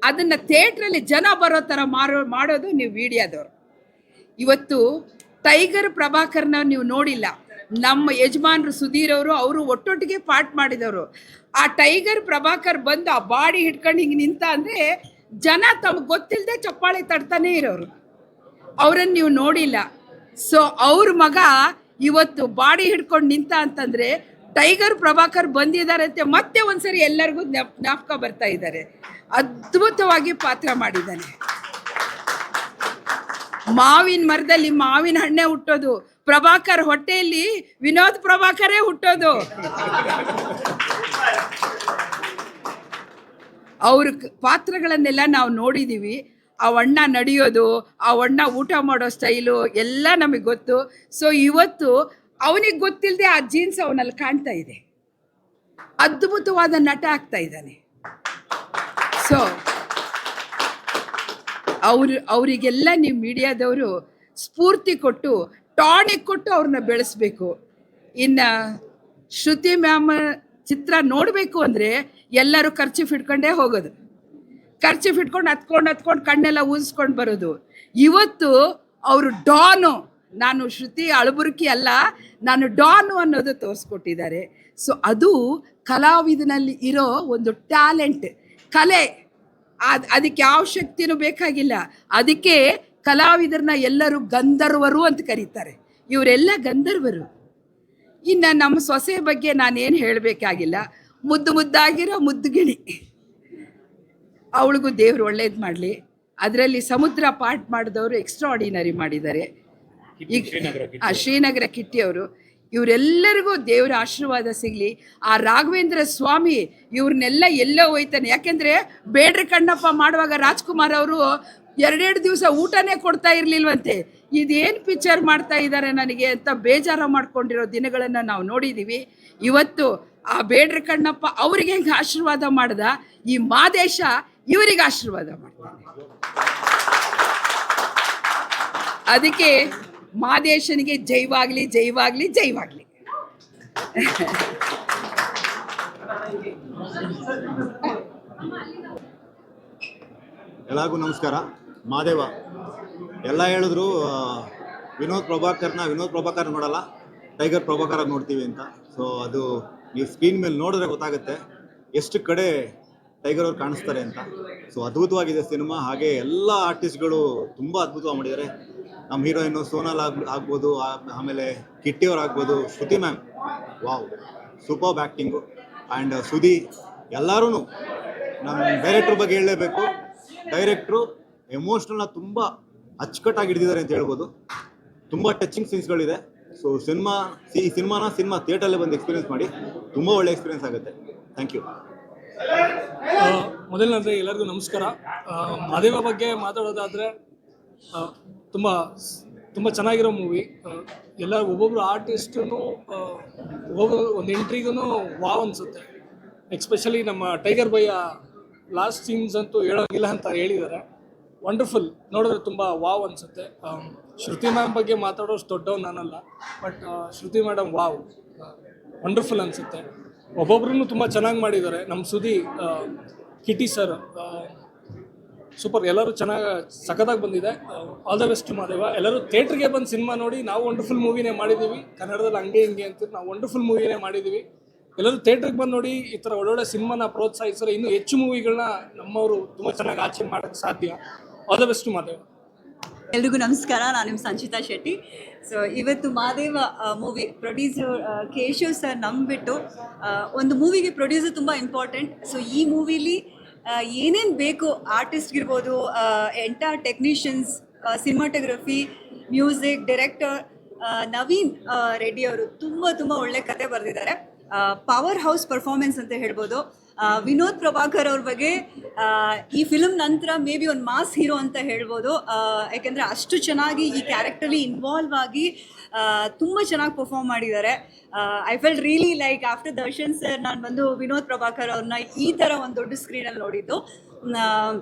ಅದನ್ನು ಥಿಯೇಟ್ರಲ್ಲಿ ಜನ ಬರೋ ಥರ ಮಾಡೋದು ನೀವು ಮೀಡಿಯಾದವರು. ಇವತ್ತು ಟೈಗರ್ ಪ್ರಭಾಕರ್ನ ನೀವು ನೋಡಿಲ್ಲ. ನಮ್ಮ ಯಜಮಾನರು ಸುಧೀರ್ ಅವರು ಒಟ್ಟೊಟ್ಟಿಗೆ ಪಾರ್ಟ್ ಮಾಡಿದವರು. ಆ ಟೈಗರ್ ಪ್ರಭಾಕರ್ ಬಂದು ಆ ಬಾಡಿ ಹಿಡ್ಕೊಂಡು ಹಿಂಗೆ ನಿಂತ ಅಂದರೆ ಜನ ತಮಗೆ ಗೊತ್ತಿಲ್ಲದೆ ಚಪ್ಪಾಳೆ ತಡ್ತಾನೆ ಇರೋರು. ಅವರನ್ನು ನೀವು ನೋಡಿಲ್ಲ. ಸೊ ಅವ್ರ ಮಗ ಇವತ್ತು ಬಾಡಿ ಹಿಡ್ಕೊಂಡು ನಿಂತ ಅಂತಂದರೆ ಟೈಗರ್ ಪ್ರಭಾಕರ್ ಬಂದಿದ್ದಾರೆ ಅಂತ ಮತ್ತೆ ಒಂದ್ಸರಿ ಎಲ್ಲರಿಗೂ ಜ್ಞಾಪಕ ಬರ್ತಾ ಇದ್ದಾರೆ. ಅದ್ಭುತವಾಗಿ ಪಾತ್ರ ಮಾಡಿದ್ದಾನೆ. ಮಾವಿನ ಮರದಲ್ಲಿ ಮಾವಿನ ಹಣ್ಣೆ ಹುಟ್ಟೋದು, ಪ್ರಭಾಕರ್ ಹೊಟ್ಟೆಯಲ್ಲಿ ವಿನೋದ್ ಪ್ರಭಾಕರೇ ಹುಟ್ಟೋದು. ಅವ್ರ ಪಾತ್ರಗಳನ್ನೆಲ್ಲ ನಾವು ನೋಡಿದ್ದೀವಿ. ಆ ಅಣ್ಣ ನಡೆಯೋದು, ಆ ಅಣ್ಣ ಊಟ ಮಾಡೋ ಸ್ಟೈಲು ಎಲ್ಲ ನಮಗೆ ಗೊತ್ತು. ಸೊ ಇವತ್ತು ಅವನಿಗೆ ಗೊತ್ತಿಲ್ಲದೆ ಆ ಜೀನ್ಸ್ ಅವನಲ್ಲಿ ಕಾಣ್ತಾ ಇದೆ. ಅದ್ಭುತವಾದ ನಟ ಆಗ್ತಾ ಇದ್ದಾನೆ. ಸೊ ಅವರಿಗೆಲ್ಲ ನೀವು ಮೀಡಿಯಾದವರು ಸ್ಫೂರ್ತಿ ಕೊಟ್ಟು ಟಾನಿಕ್ ಕೊಟ್ಟು ಅವ್ರನ್ನ ಬೆಳೆಸ್ಬೇಕು. ಇನ್ನು ಶ್ರುತಿ ಮ್ಯಾಮ್ ಚಿತ್ರ ನೋಡಬೇಕು ಅಂದರೆ ಎಲ್ಲರೂ ಖರ್ಚು ಇಟ್ಕೊಂಡೇ ಹೋಗೋದು. ಖರ್ಚು ಇಟ್ಕೊಂಡು ಹತ್ಕೊಂಡು ಕಣ್ಣೆಲ್ಲ ಊದಿಸ್ಕೊಂಡು ಬರೋದು. ಇವತ್ತು ಅವರು ಡಾನು, ನಾನು ಶ್ರುತಿ ಅಳಬುರ್ಕಿ ಅಲ್ಲ, ನಾನು ಡಾನು ಅನ್ನೋದು ತೋರಿಸ್ಕೊಟ್ಟಿದ್ದಾರೆ. ಸೊ ಅದು ಕಲಾವಿದನಲ್ಲಿ ಇರೋ ಒಂದು ಟ್ಯಾಲೆಂಟ್, ಕಲೆ. ಅದಕ್ಕೆ ಯಾವ ಶಕ್ತಿನೂ ಬೇಕಾಗಿಲ್ಲ. ಅದಕ್ಕೆ ಕಲಾವಿದರನ್ನ ಎಲ್ಲರೂ ಗಂಧರ್ವರು ಅಂತ ಕರೀತಾರೆ. ಇವರೆಲ್ಲ ಗಂಧರ್ವರು. ಇನ್ನು ನಮ್ಮ ಸೊಸೆ ಬಗ್ಗೆ ನಾನೇನು ಹೇಳಬೇಕಾಗಿಲ್ಲ. ಮುದ್ದಾಗಿರೋ ಮುದ್ದುಗಿಣಿ, ಅವಳಿಗೂ ದೇವರು ಒಳ್ಳೇದು ಮಾಡಲಿ. ಅದರಲ್ಲಿ ಸಮುದ್ರ ಪಾಠ ಮಾಡಿದವರು ಎಕ್ಸ್ಟ್ರಾಆರ್ಡಿನರಿ ಮಾಡಿದ್ದಾರೆ. ಈಗ ಶ್ರೀನಗರ ಕಿಟ್ಟಿಯವರು, ಇವರೆಲ್ಲರಿಗೂ ದೇವರ ಆಶೀರ್ವಾದ ಸಿಗಲಿ. ಆ ರಾಘವೇಂದ್ರ ಸ್ವಾಮಿ ಇವ್ರನ್ನೆಲ್ಲ ಎಲ್ಲೋ ಹೋಯ್ತಾನೆ. ಯಾಕೆಂದರೆ ಬೇಡ್ರ ಕಣ್ಣಪ್ಪ ಮಾಡುವಾಗ ರಾಜ್ಕುಮಾರ್ ಅವರು 2 ದಿವಸ ಊಟನೇ ಕೊಡ್ತಾ ಇರಲಿಲ್ವಂತೆ. ಇದೇನು ಪಿಕ್ಚರ್ ಮಾಡ್ತಾ ಇದ್ದಾರೆ ನನಗೆ ಅಂತ ಬೇಜಾರು ಮಾಡ್ಕೊಂಡಿರೋ ದಿನಗಳನ್ನು ನಾವು ನೋಡಿದ್ದೀವಿ. ಇವತ್ತು ಆ ಬೇಡ್ರ ಕಣ್ಣಪ್ಪ ಅವರಿಗೆ ಹೆಂಗೆ ಆಶೀರ್ವಾದ ಮಾಡ್ದ, ಈ ಮಾದೇಶ ಇವರಿಗೆ ಆಶೀರ್ವಾದ ಮಾಡ್ತಾನೆ. ಅದಕ್ಕೆ ಮಾದೇಶನಿಗೆ ಜೈವಾಗ್ಲಿ ಜೈವಾಗ್ಲಿ ಜೈವಾಗ್ಲಿ. ಎಲ್ಲರಿಗೂ ನಮಸ್ಕಾರ. ಮಾದೇವ ಎಲ್ಲ ಹೇಳಿದ್ರು ವಿನೋದ್ ಪ್ರಭಾಕರ್ ನೋಡಲ್ಲ, ಟೈಗರ್ ಪ್ರಭಾಕರ್ ನೋಡ್ತೀವಿ ಅಂತ. ಸೊ ಅದು ನೀವು ಸ್ಕ್ರೀನ್ ಮೇಲೆ ನೋಡಿದ್ರೆ ಗೊತ್ತಾಗುತ್ತೆ ಎಷ್ಟು ಕಡೆ ಟೈಗರ್ ಅವ್ರು ಕಾಣಿಸ್ತಾರೆ ಅಂತ. ಸೊ ಅದ್ಭುತವಾಗಿದೆ ಸಿನಿಮಾ. ಹಾಗೆ ಎಲ್ಲ ಆರ್ಟಿಸ್ಟ್ಗಳು ತುಂಬ ಅದ್ಭುತವಾಗಿ ಮಾಡಿದ್ದಾರೆ. ನಮ್ಮ ಹೀರೋಯಿನ್ನು ಸೋನಲ್ ಆಗ್ಬೋದು, ಆಮೇಲೆ ಕಿಟ್ಟಿ ಅವ್ರು ಆಗ್ಬೋದು, Shruti ma'am wow superb acting. And Sudhi ಎಲ್ಲರೂ. ನಮ್ಮ ಡೈರೆಕ್ಟ್ರ್ ಬಗ್ಗೆ ಹೇಳಲೇಬೇಕು. ಡೈರೆಕ್ಟ್ರು ಎಮೋಷ್ನಲ್ನ ತುಂಬ ಅಚ್ಚುಕಟ್ಟಾಗಿ ಹಿಡಿದಿದ್ದಾರೆ ಅಂತ ಹೇಳ್ಬೋದು. ತುಂಬ ಟಚಿಂಗ್ ಸೀನ್ಸ್ಗಳಿದೆ. ಸೊ ಸಿನಿಮಾ ಥಿಯೇಟರಲ್ಲೇ ಬಂದು ಎಕ್ಸ್ಪೀರಿಯನ್ಸ್ ಮಾಡಿ, ತುಂಬ ಒಳ್ಳೆ ಎಕ್ಸ್ಪೀರಿಯನ್ಸ್ ಆಗುತ್ತೆ. Thank you. ಮೊದಲನೇದಾಗಿ ಎಲ್ಲರಿಗೂ ನಮಸ್ಕಾರ. ಮಾದೇವ ಬಗ್ಗೆ ಮಾತಾಡೋದಾದರೆ ತುಂಬ ಚೆನ್ನಾಗಿರೋ ಮೂವಿ. ಎಲ್ಲ ಒಬ್ಬೊಬ್ರು ಆರ್ಟಿಸ್ಟೂ ಒಬ್ಬೊಬ್ರು ಒಂದು ಎಂಟ್ರಿಗೂ ವಾವ್ ಅನಿಸುತ್ತೆ. ಎಕ್ಸ್ಪೆಷಲಿ ನಮ್ಮ ಟೈಗರ್ ಭಯ್ಯ ಲಾಸ್ಟ್ ಸೀನ್ಸ್ ಅಂತೂ ಹೇಳೋಂಗಿಲ್ಲ ಅಂತ ಹೇಳಿದ್ದಾರೆ. ವಂಡರ್ಫುಲ್, ನೋಡಿದ್ರೆ ತುಂಬ ವಾವ್ ಅನಿಸುತ್ತೆ. ಶ್ರುತಿ ಮ್ಯಾಮ್ ಬಗ್ಗೆ ಮಾತಾಡೋಷ್ಟು ದೊಡ್ಡವ್ನು ನಾನಲ್ಲ, but Shruti madam wow wonderful ಅನಿಸುತ್ತೆ. ಒಬ್ಬೊಬ್ರು ತುಂಬ ಚೆನ್ನಾಗಿ ಮಾಡಿದ್ದಾರೆ. ನಮ್ಮ ಸುದಿ ಕಿಟಿ ಸರ್ ಸೂಪರ್, ಎಲ್ಲರೂ ಚೆನ್ನಾಗಿ ಸಖತ್ತಾಗಿ ಬಂದಿದೆ. All the best Madeva. ಎಲ್ಲರೂ ಥಿಯೇಟ್ರಿಗೆ ಬಂದು ಸಿನಿಮಾ ನೋಡಿ. ನಾವು ವಂಡರ್ಫುಲ್ ಮೂವಿನೇ ಮಾಡಿದ್ದೀವಿ. ಕನ್ನಡದಲ್ಲಿ ಹಂಗೆ ಹಿಂಗೆ ಅಂತ ನಾವು ವಂಡರ್ಫುಲ್ ಮೂವಿನೇ ಮಾಡಿದ್ದೀವಿ. ಎಲ್ಲರೂ ಥಿಯೇಟ್ರಿಗೆ ಬಂದು ನೋಡಿ, ಈ ಥರ ಒಳ್ಳೊಳ್ಳೆ ಸಿನಿಮಾನ ಪ್ರೋತ್ಸಾಹಿಸಿದ್ರೆ ಇನ್ನೂ ಹೆಚ್ಚು ಮೂವಿಗಳನ್ನ ನಮ್ಮವರು ತುಂಬ ಚೆನ್ನಾಗಿ ಆಚೆ ಮಾಡೋಕ್ಕೆ ಸಾಧ್ಯ. All the best Madeva. ಎಲ್ರಿಗೂ ನಮಸ್ಕಾರ. ನಾನು ನಿಮ್ಮ ಸಂಚಿತಾ ಶೆಟ್ಟಿ. ಸೊ ಇವತ್ತು Madeva movie producer Keshav sir ನಂಬಿಬಿಟ್ಟು ಒಂದು ಮೂವಿಗೆ ಪ್ರೊಡ್ಯೂಸರ್ ತುಂಬ ಇಂಪಾರ್ಟೆಂಟ್. ಸೊ ಈ ಮೂವಿಲಿ ಏನೇನು ಬೇಕು ಆರ್ಟಿಸ್ಟ್ಗಿರ್ಬೋದು, entire technicians, cinematography, music director Naveen Reddy ಅವರು ತುಂಬ ಒಳ್ಳೆ ಕತೆ ಬರೆದಿದ್ದಾರೆ. ಪವರ್ ಹೌಸ್ ಪರ್ಫಾರ್ಮೆನ್ಸ್ ಅಂತ ಹೇಳ್ಬೋದು. ವಿನೋದ್ ಪ್ರಭಾಕರ್ ಅವ್ರ ಬಗ್ಗೆ ಈ ಫಿಲ್ಮ್ ನಂತರ ಮೇ ಬಿ ಒಂದು ಮಾಸ್ ಹೀರೋ ಅಂತ ಹೇಳ್ಬೋದು. ಯಾಕೆಂದರೆ ಅಷ್ಟು ಚೆನ್ನಾಗಿ ಈ ಕ್ಯಾರೆಕ್ಟರ್ಲಿ ಇನ್ವಾಲ್ವ್ ಆಗಿ ತುಂಬ ಚೆನ್ನಾಗಿ ಪರ್ಫಾರ್ಮ್ ಮಾಡಿದ್ದಾರೆ. I fell really like after Darshan sir ನಾನು ಬಂದು ವಿನೋದ್ ಪ್ರಭಾಕರ್ ಅವ್ರನ್ನ ಈ ಥರ ಒಂದು ದೊಡ್ಡ ಸ್ಕ್ರೀನಲ್ಲಿ ನೋಡಿದ್ದು.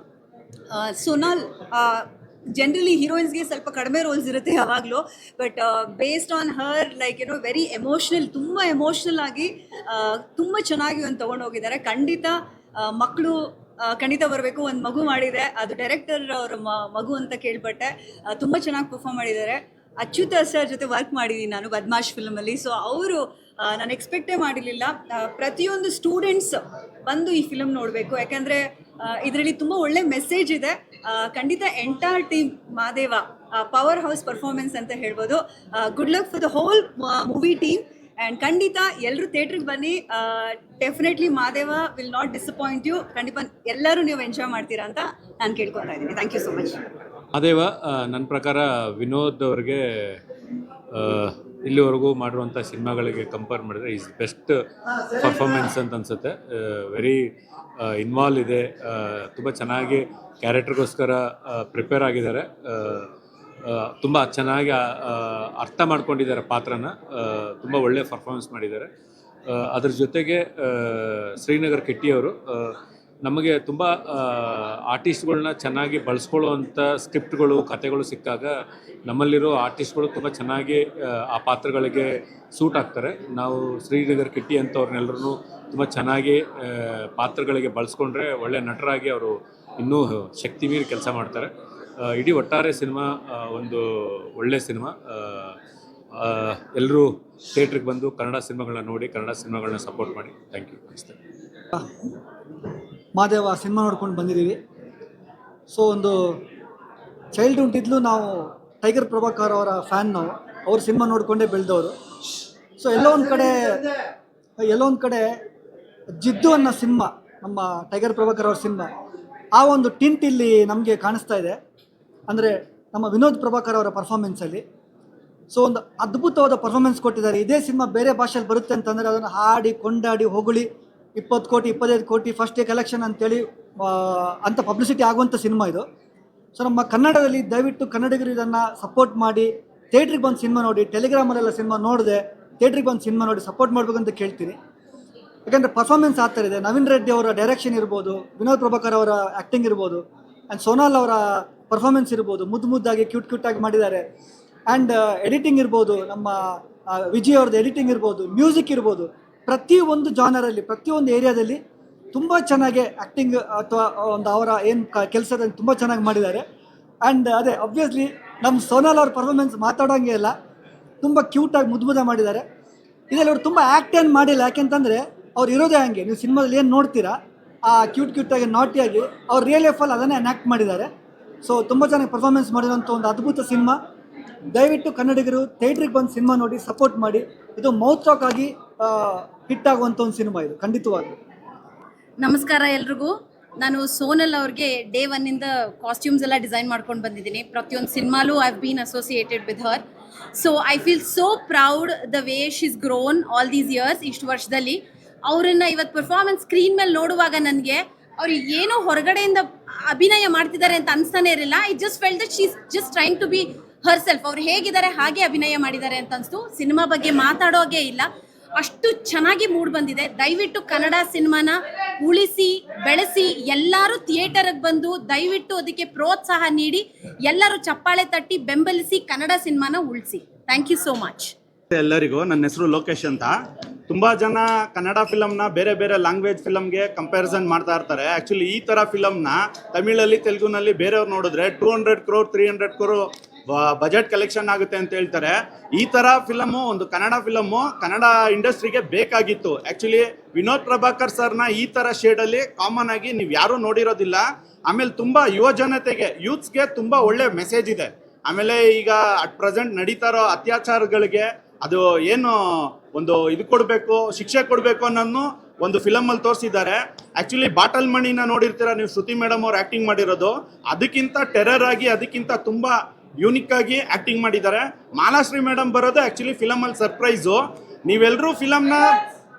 ಸೋನಾಲ್ ಜನರಲಿ ಹೀರೋಯಿನ್ಸ್ಗೆ ಸ್ವಲ್ಪ ಕಡಿಮೆ ರೋಲ್ಸ್ ಇರುತ್ತೆ ಯಾವಾಗಲೂ, but based on her like very emotional, ತುಂಬ ಎಮೋಷ್ನಲ್ ಆಗಿ ತುಂಬ ಚೆನ್ನಾಗಿ ಒಂದು ತೊಗೊಂಡೋಗಿದ್ದಾರೆ. ಖಂಡಿತ ಮಕ್ಕಳು ಖಂಡಿತ ಬರಬೇಕು. ಒಂದು ಮಗು ಮಾಡಿದೆ, ಅದು ಡೈರೆಕ್ಟರ್ ಅವ್ರ ಮಗು ಅಂತ ಕೇಳ್ಪಟ್ಟೆ. ತುಂಬ ಚೆನ್ನಾಗಿ ಪರ್ಫಾರ್ಮ್ ಮಾಡಿದ್ದಾರೆ. ಅಚ್ಯುತ ಸರ್ ಜೊತೆ ವರ್ಕ್ ಮಾಡಿದ್ದೀನಿ ನಾನು ಬದ್ಮಾಶ್ ಫಿಲ್ಮಲ್ಲಿ. ಸೊ ಅವರು ನಾನು ಎಕ್ಸ್ಪೆಕ್ಟೇ ಮಾಡಿರಲಿಲ್ಲ. ಪ್ರತಿಯೊಂದು ಸ್ಟೂಡೆಂಟ್ಸ್ ಬಂದು ಈ ಫಿಲಮ್ ನೋಡಬೇಕು, ಯಾಕೆಂದರೆ ಇದರಲ್ಲಿ ತುಂಬ ಒಳ್ಳೆ ಮೆಸೇಜ್ ಇದೆ. ಖಂಡಿತ entire team Madeva power house performance ಅಂತ ಹೇಳ್ಬೋದು. Good luck for the whole movie team and ಖಂಡಿತ ಎಲ್ಲರೂ ಥಿಯೇಟ್ರಿಗೆ ಬನ್ನಿ. Definitely Madeva will not disappoint you. ಖಂಡಿತ ಎಲ್ಲರೂ ನೀವು ಎಂಜಾಯ್ ಮಾಡ್ತೀರಾ ಅಂತ ನಾನು ಕೇಳ್ಕೊತಾ ಇದ್ದೀನಿ. Thank you so much. Madeva ನನ್ನ ಪ್ರಕಾರ ವಿನೋದ್ ಅವ್ರಿಗೆ ಇಲ್ಲಿವರೆಗೂ ಮಾಡಿರುವಂಥ ಸಿನಿಮಾಗಳಿಗೆ ಕಂಪೇರ್ ಮಾಡಿದ್ರೆ ಈಸ್ ಬೆಸ್ಟ್ ಪರ್ಫಾರ್ಮೆನ್ಸ್ ಅಂತ ಅನಿಸುತ್ತೆ. ವೆರಿ ಇನ್ವಾಲ್ವ್ ಇದೆ, ತುಂಬ ಚೆನ್ನಾಗಿ ಕ್ಯಾರೆಕ್ಟರ್ಗೋಸ್ಕರ ಪ್ರಿಪೇರ್ ಆಗಿದ್ದಾರೆ, ತುಂಬ ಚೆನ್ನಾಗಿ ಅರ್ಥ ಮಾಡ್ಕೊಂಡಿದ್ದಾರೆ ಪಾತ್ರನ, ತುಂಬ ಒಳ್ಳೆಯ ಪರ್ಫಾರ್ಮೆನ್ಸ್ ಮಾಡಿದ್ದಾರೆ. ಅದ್ರ ಜೊತೆಗೆ ಶ್ರೀನಗರ್ ಕಿಟ್ಟಿಯವರು ನಮಗೆ ತುಂಬ ಆರ್ಟಿಸ್ಟ್ಗಳನ್ನ ಚೆನ್ನಾಗಿ ಬಳಸ್ಕೊಳ್ಳುವಂಥ ಸ್ಕ್ರಿಪ್ಟ್ಗಳು ಕತೆಗಳು ಸಿಕ್ಕಾಗ ನಮ್ಮಲ್ಲಿರೋ ಆರ್ಟಿಸ್ಟ್ಗಳು ತುಂಬ ಚೆನ್ನಾಗಿ ಆ ಪಾತ್ರಗಳಿಗೆ ಸೂಟ್ ಆಗ್ತಾರೆ. ನಾವು ಶ್ರೀನಗರ್ ಕಿಟ್ಟಿ ಅಂಥವ್ರನ್ನೆಲ್ಲರೂ ತುಂಬ ಚೆನ್ನಾಗಿ ಪಾತ್ರಗಳಿಗೆ ಬಳಸ್ಕೊಂಡ್ರೆ ಒಳ್ಳೆ ನಟರಾಗಿ ಅವರು ಇನ್ನೂ ಶಕ್ತಿ ಮೀರಿ ಕೆಲಸ ಮಾಡ್ತಾರೆ. ಇಡೀ ಒಟ್ಟಾರೆ ಸಿನಿಮಾ ಒಂದು ಒಳ್ಳೆಯ ಸಿನಿಮಾ. ಎಲ್ಲರೂ ಥಿಯೇಟ್ರಿಗೆ ಬಂದು ಕನ್ನಡ ಸಿನಿಮಾಗಳನ್ನ ನೋಡಿ, ಕನ್ನಡ ಸಿನಿಮಾಗಳನ್ನ ಸಪೋರ್ಟ್ ಮಾಡಿ. Thank you. ನಮಸ್ತೆ. ಮಾದೇವ ಸಿನಿಮಾ ನೋಡ್ಕೊಂಡು ಬಂದಿದ್ದೀವಿ. ಸೊ ಒಂದು ಚೈಲ್ಡ್ಹುಡ್ಡಿದ್ಲು ನಾವು ಟೈಗರ್ ಪ್ರಭಾಕರ್ ಅವರ ಫ್ಯಾನ್, ನಾವು ಅವ್ರ ಸಿನಿಮಾ ನೋಡಿಕೊಂಡೇ ಬೆಳೆದವರು. ಸೊ ಎಲ್ಲೋ ಒಂದು ಕಡೆ ಜಿದ್ದು ಅನ್ನೋ ಸಿನಿಮಾ, ನಮ್ಮ ಟೈಗರ್ ಪ್ರಭಾಕರ್ ಅವ್ರ ಸಿನಿಮಾ, ಆ ಒಂದು ಟಿಂಟ್ ಇಲ್ಲಿ ನಮಗೆ ಕಾಣಿಸ್ತಾ ಇದೆ. ಅಂದರೆ ನಮ್ಮ ವಿನೋದ್ ಪ್ರಭಾಕರ್ ಅವರ ಪರ್ಫಾರ್ಮೆನ್ಸಲ್ಲಿ ಸೊ ಒಂದು ಅದ್ಭುತವಾದ ಪರ್ಫಾರ್ಮೆನ್ಸ್ ಕೊಟ್ಟಿದ್ದಾರೆ. ಇದೇ ಸಿನಿಮಾ ಬೇರೆ ಭಾಷೆಯಲ್ಲಿ ಬರುತ್ತೆ ಅಂತಂದರೆ ಅದನ್ನು ಹಾಡಿ ಕೊಂಡಾಡಿ ಹೊಗಳಿ 20 ಕೋಟಿ 25 ಕೋಟಿ ಫಸ್ಟ್ ಡೇ ಕಲೆಕ್ಷನ್ ಅಂತೇಳಿ ಅಂಥ ಪಬ್ಲಿಸಿಟಿ ಆಗುವಂಥ ಸಿನಿಮಾ ಇದು. ಸೊ ನಮ್ಮ ಕನ್ನಡದಲ್ಲಿ ದಯವಿಟ್ಟು ಕನ್ನಡಿಗರು ಇದನ್ನು ಸಪೋರ್ಟ್ ಮಾಡಿ ಥಿಯೇಟ್ರಿಗೆ ಬಂದು ಸಿನಿಮಾ ನೋಡಿ. ಟೆಲಿಗ್ರಾಮಲ್ಲೆಲ್ಲ ಸಿನಿಮಾ ನೋಡಿದೆ, ಥಿಯೇಟ್ರಿಗೆ ಬಂದು ಸಿನಿಮಾ ನೋಡಿ ಸಪೋರ್ಟ್ ಮಾಡಬೇಕಂತ ಕೇಳ್ತೀನಿ. ಯಾಕೆಂದರೆ ಪರ್ಫಾರ್ಮೆನ್ಸ್ ಆ ಥರ ಇದೆ. ನವೀನ್ ರೆಡ್ಡಿ ಅವರ ಡೈರೆಕ್ಷನ್ ಇರ್ಬೋದು, ವಿನೋದ್ ಪ್ರಭಾಕರ್ ಅವರ ಆ್ಯಕ್ಟಿಂಗ್ ಇರ್ಬೋದು, ಆ್ಯಂಡ್ ಸೋನಾಲ್ ಅವರ ಪರ್ಫಾರ್ಮೆನ್ಸ್ ಇರ್ಬೋದು, ಮುದ್ದಾಗಿ ಕ್ಯೂಟಾಗಿ ಮಾಡಿದ್ದಾರೆ. ಆ್ಯಂಡ್ ಎಡಿಟಿಂಗ್ ಇರ್ಬೋದು, ನಮ್ಮ ವಿಜಯ್ ಅವ್ರದ್ದು ಎಡಿಟಿಂಗ್ ಇರ್ಬೋದು, ಮ್ಯೂಸಿಕ್ ಇರ್ಬೋದು, ಪ್ರತಿಯೊಂದು ಜಾನರಲ್ಲಿ ಪ್ರತಿಯೊಂದು ಏರಿಯಾದಲ್ಲಿ ತುಂಬ ಚೆನ್ನಾಗಿ ಆ್ಯಕ್ಟಿಂಗ್ ಅಥವಾ ಒಂದು ಅವರ ಏನು ಕೆಲಸದಲ್ಲಿ ತುಂಬ ಚೆನ್ನಾಗಿ ಮಾಡಿದ್ದಾರೆ. ಆ್ಯಂಡ್ ಅದೇ ಅಬ್ವಿಯಸ್ಲಿ ನಮ್ಮ ಸೋನಾಲ್ ಅವ್ರ ಪರ್ಫಾರ್ಮೆನ್ಸ್ ಮಾತಾಡೋಂಗೆ ಇಲ್ಲ, ತುಂಬ ಕ್ಯೂಟಾಗಿ ಮುದ್ದು ಮಾಡಿದ್ದಾರೆ. ಇದರಲ್ಲಿ ಅವ್ರು ತುಂಬ ಆ್ಯಕ್ಟ್ ಏನು ಮಾಡಿಲ್ಲ, ಯಾಕೆಂತಂದರೆ ಅವ್ರು ಇರೋದೇ ಹಂಗೆ. ನೀವು ಸಿನಿಮಾದಲ್ಲಿ ಏನು ನೋಡ್ತೀರಾ ಆ ಕ್ಯೂಟಾಗಿ ನಾಟಿಯಾಗಿ ಅವ್ರು ರಿಯಲ್ ಲೈಫಲ್ಲಿ ಅದನ್ನೇ ಆ್ಯಕ್ಟ್ ಮಾಡಿದ್ದಾರೆ. ಸೊ ತುಂಬ ಚೆನ್ನಾಗಿ ಪರ್ಫಾರ್ಮೆನ್ಸ್ ಮಾಡಿರೋಂಥ ಒಂದು ಅದ್ಭುತ ಸಿನಿಮಾ. ದಯವಿಟ್ಟು ಕನ್ನಡಿಗರು ಥಿಯೇಟ್ರಿಗೆ ಬಂದು ಸಿನಿಮಾ ನೋಡಿ ಸಪೋರ್ಟ್ ಮಾಡಿ. ಇದು ಮೌತ್ ಟಾಕ್ ಆಗಿ ಹಿಟ್ ಆಗುವಂಥ ಒಂದು ಸಿನಿಮಾ ಇದು ಖಂಡಿತವಾಗಿ. ನಮಸ್ಕಾರ ಎಲ್ರಿಗೂ. ನಾನು ಸೋನಲ್ ಅವ್ರಿಗೆ ಡೇ ಒನ್ನಿಂದ ಕಾಸ್ಟ್ಯೂಮ್ಸ್ ಎಲ್ಲ ಡಿಸೈನ್ ಮಾಡ್ಕೊಂಡು ಬಂದಿದ್ದೀನಿ. ಪ್ರತಿಯೊಂದು ಸಿನಿಮಾಲೂ I have been associated with her. So I feel so proud the way she is grown all these years. ಇಷ್ಟು ವರ್ಷದಲ್ಲಿ ಅವರನ್ನು ಇವತ್ತು ಪರ್ಫಾರ್ಮೆನ್ಸ್ ಸ್ಕ್ರೀನ್ ಮೇಲೆ ನೋಡುವಾಗ ನನಗೆ ಅವ್ರು ಏನೋ ಹೊರಗಡೆಯಿಂದ ಅಭಿನಯ ಮಾಡ್ತಿದ್ದಾರೆ ಅಂತ ಅನಿಸ್ತಾನೆ ಇರಲಿಲ್ಲ. I just felt that she is just trying to be herself. ಅವ್ರು ಹೇಗಿದ್ದಾರೆ ಹಾಗೆ ಅಭಿನಯ ಮಾಡಿದ್ದಾರೆ ಅಂತ ಅನಿಸ್ತು. ಸಿನಿಮಾ ಬಗ್ಗೆ ಮಾತಾಡೋಗೆ ಇಲ್ಲ, ಅಷ್ಟು ಚೆನ್ನಾಗಿ ಮೂಡ್ ಬಂದಿದೆ. ದಯವಿಟ್ಟು ಕನ್ನಡ ಸಿನಿಮಾನ ಉಳಿಸಿ ಬೆಳೆಸಿ ಎಲ್ಲರೂ ಥಿಯೇಟರ್ಗೆ ಬಂದು ದಯವಿಟ್ಟು ಅದಕ್ಕೆ ಪ್ರೋತ್ಸಾಹ ನೀಡಿ, ಎಲ್ಲರೂ ಚಪ್ಪಾಳೆ ತಟ್ಟಿ ಬೆಂಬಲಿಸಿ ಕನ್ನಡ ಸಿನಿಮಾನ ಉಳಿಸಿ. Thank you so much. ಎಲ್ಲರಿಗೂ ನನ್ನ ಹೆಸರು ಲೋಕೇಶ್ ಅಂತ. ತುಂಬ ಜನ ಕನ್ನಡ ಫಿಲಮ್ನ ಬೇರೆ ಬೇರೆ ಲ್ಯಾಂಗ್ವೇಜ್ ಫಿಲಮ್ಗೆ ಕಂಪ್ಯಾರಿಸನ್ ಮಾಡ್ತಾ ಇರ್ತಾರೆ. ಆ್ಯಕ್ಚುಲಿ ಈ ಥರ ಫಿಲಮ್ನ ತಮಿಳಲ್ಲಿ ತೆಲುಗುನಲ್ಲಿ ಬೇರೆಯವ್ರು ನೋಡಿದ್ರೆ 200 crore 300 crore ಬಜೆಟ್ ಕಲೆಕ್ಷನ್ ಆಗುತ್ತೆ ಅಂತ ಹೇಳ್ತಾರೆ. ಈ ಥರ ಫಿಲಮು ಒಂದು ಕನ್ನಡ ಫಿಲಮು ಕನ್ನಡ ಇಂಡಸ್ಟ್ರಿಗೆ ಬೇಕಾಗಿತ್ತು. ಆ್ಯಕ್ಚುಲಿ ವಿನೋದ್ ಪ್ರಭಾಕರ್ ಸರ್ನ ಈ ಥರ ಶೇಡಲ್ಲಿ ಕಾಮನ್ ಆಗಿ ನೀವು ಯಾರೂ ನೋಡಿರೋದಿಲ್ಲ. ಆಮೇಲೆ ತುಂಬ ಯುವ ಜನತೆಗೆ ಯೂತ್ಸ್ಗೆ ತುಂಬ ಒಳ್ಳೆ ಮೆಸೇಜ್ ಇದೆ. ಆಮೇಲೆ ಈಗ ಅಟ್ ಪ್ರೆಸೆಂಟ್ ನಡೀತಾ ಇರೋ ಅತ್ಯಾಚಾರಗಳಿಗೆ ಅದು ಏನು ಒಂದು ಇದು ಕೊಡಬೇಕು, ಶಿಕ್ಷೆ ಕೊಡಬೇಕು ಅನ್ನೋದು ಒಂದು ಫಿಲಮಲ್ಲಿ ತೋರಿಸಿದ್ದಾರೆ. ಆ್ಯಕ್ಚುಲಿ ಬಾಟಲ್ ಮಣಿನ ನೋಡಿರ್ತೀರ ನೀವು, ಶ್ರುತಿ ಮೇಡಮ್ ಅವ್ರು ಆ್ಯಕ್ಟಿಂಗ್ ಮಾಡಿರೋದು. ಅದಕ್ಕಿಂತ ಟೆರರ್ ಆಗಿ ಅದಕ್ಕಿಂತ ತುಂಬ ಯೂನಿಕ್ ಆಗಿ ಆ್ಯಕ್ಟಿಂಗ್ ಮಾಡಿದ್ದಾರೆ. ಮಾಲಾಶ್ರೀ ಮೇಡಮ್ ಬರೋದು ಆ್ಯಕ್ಚುಲಿ ಫಿಲಮಲ್ಲಿ ಸರ್ಪ್ರೈಸು. ನೀವೆಲ್ಲರೂ ಫಿಲಮ್ನ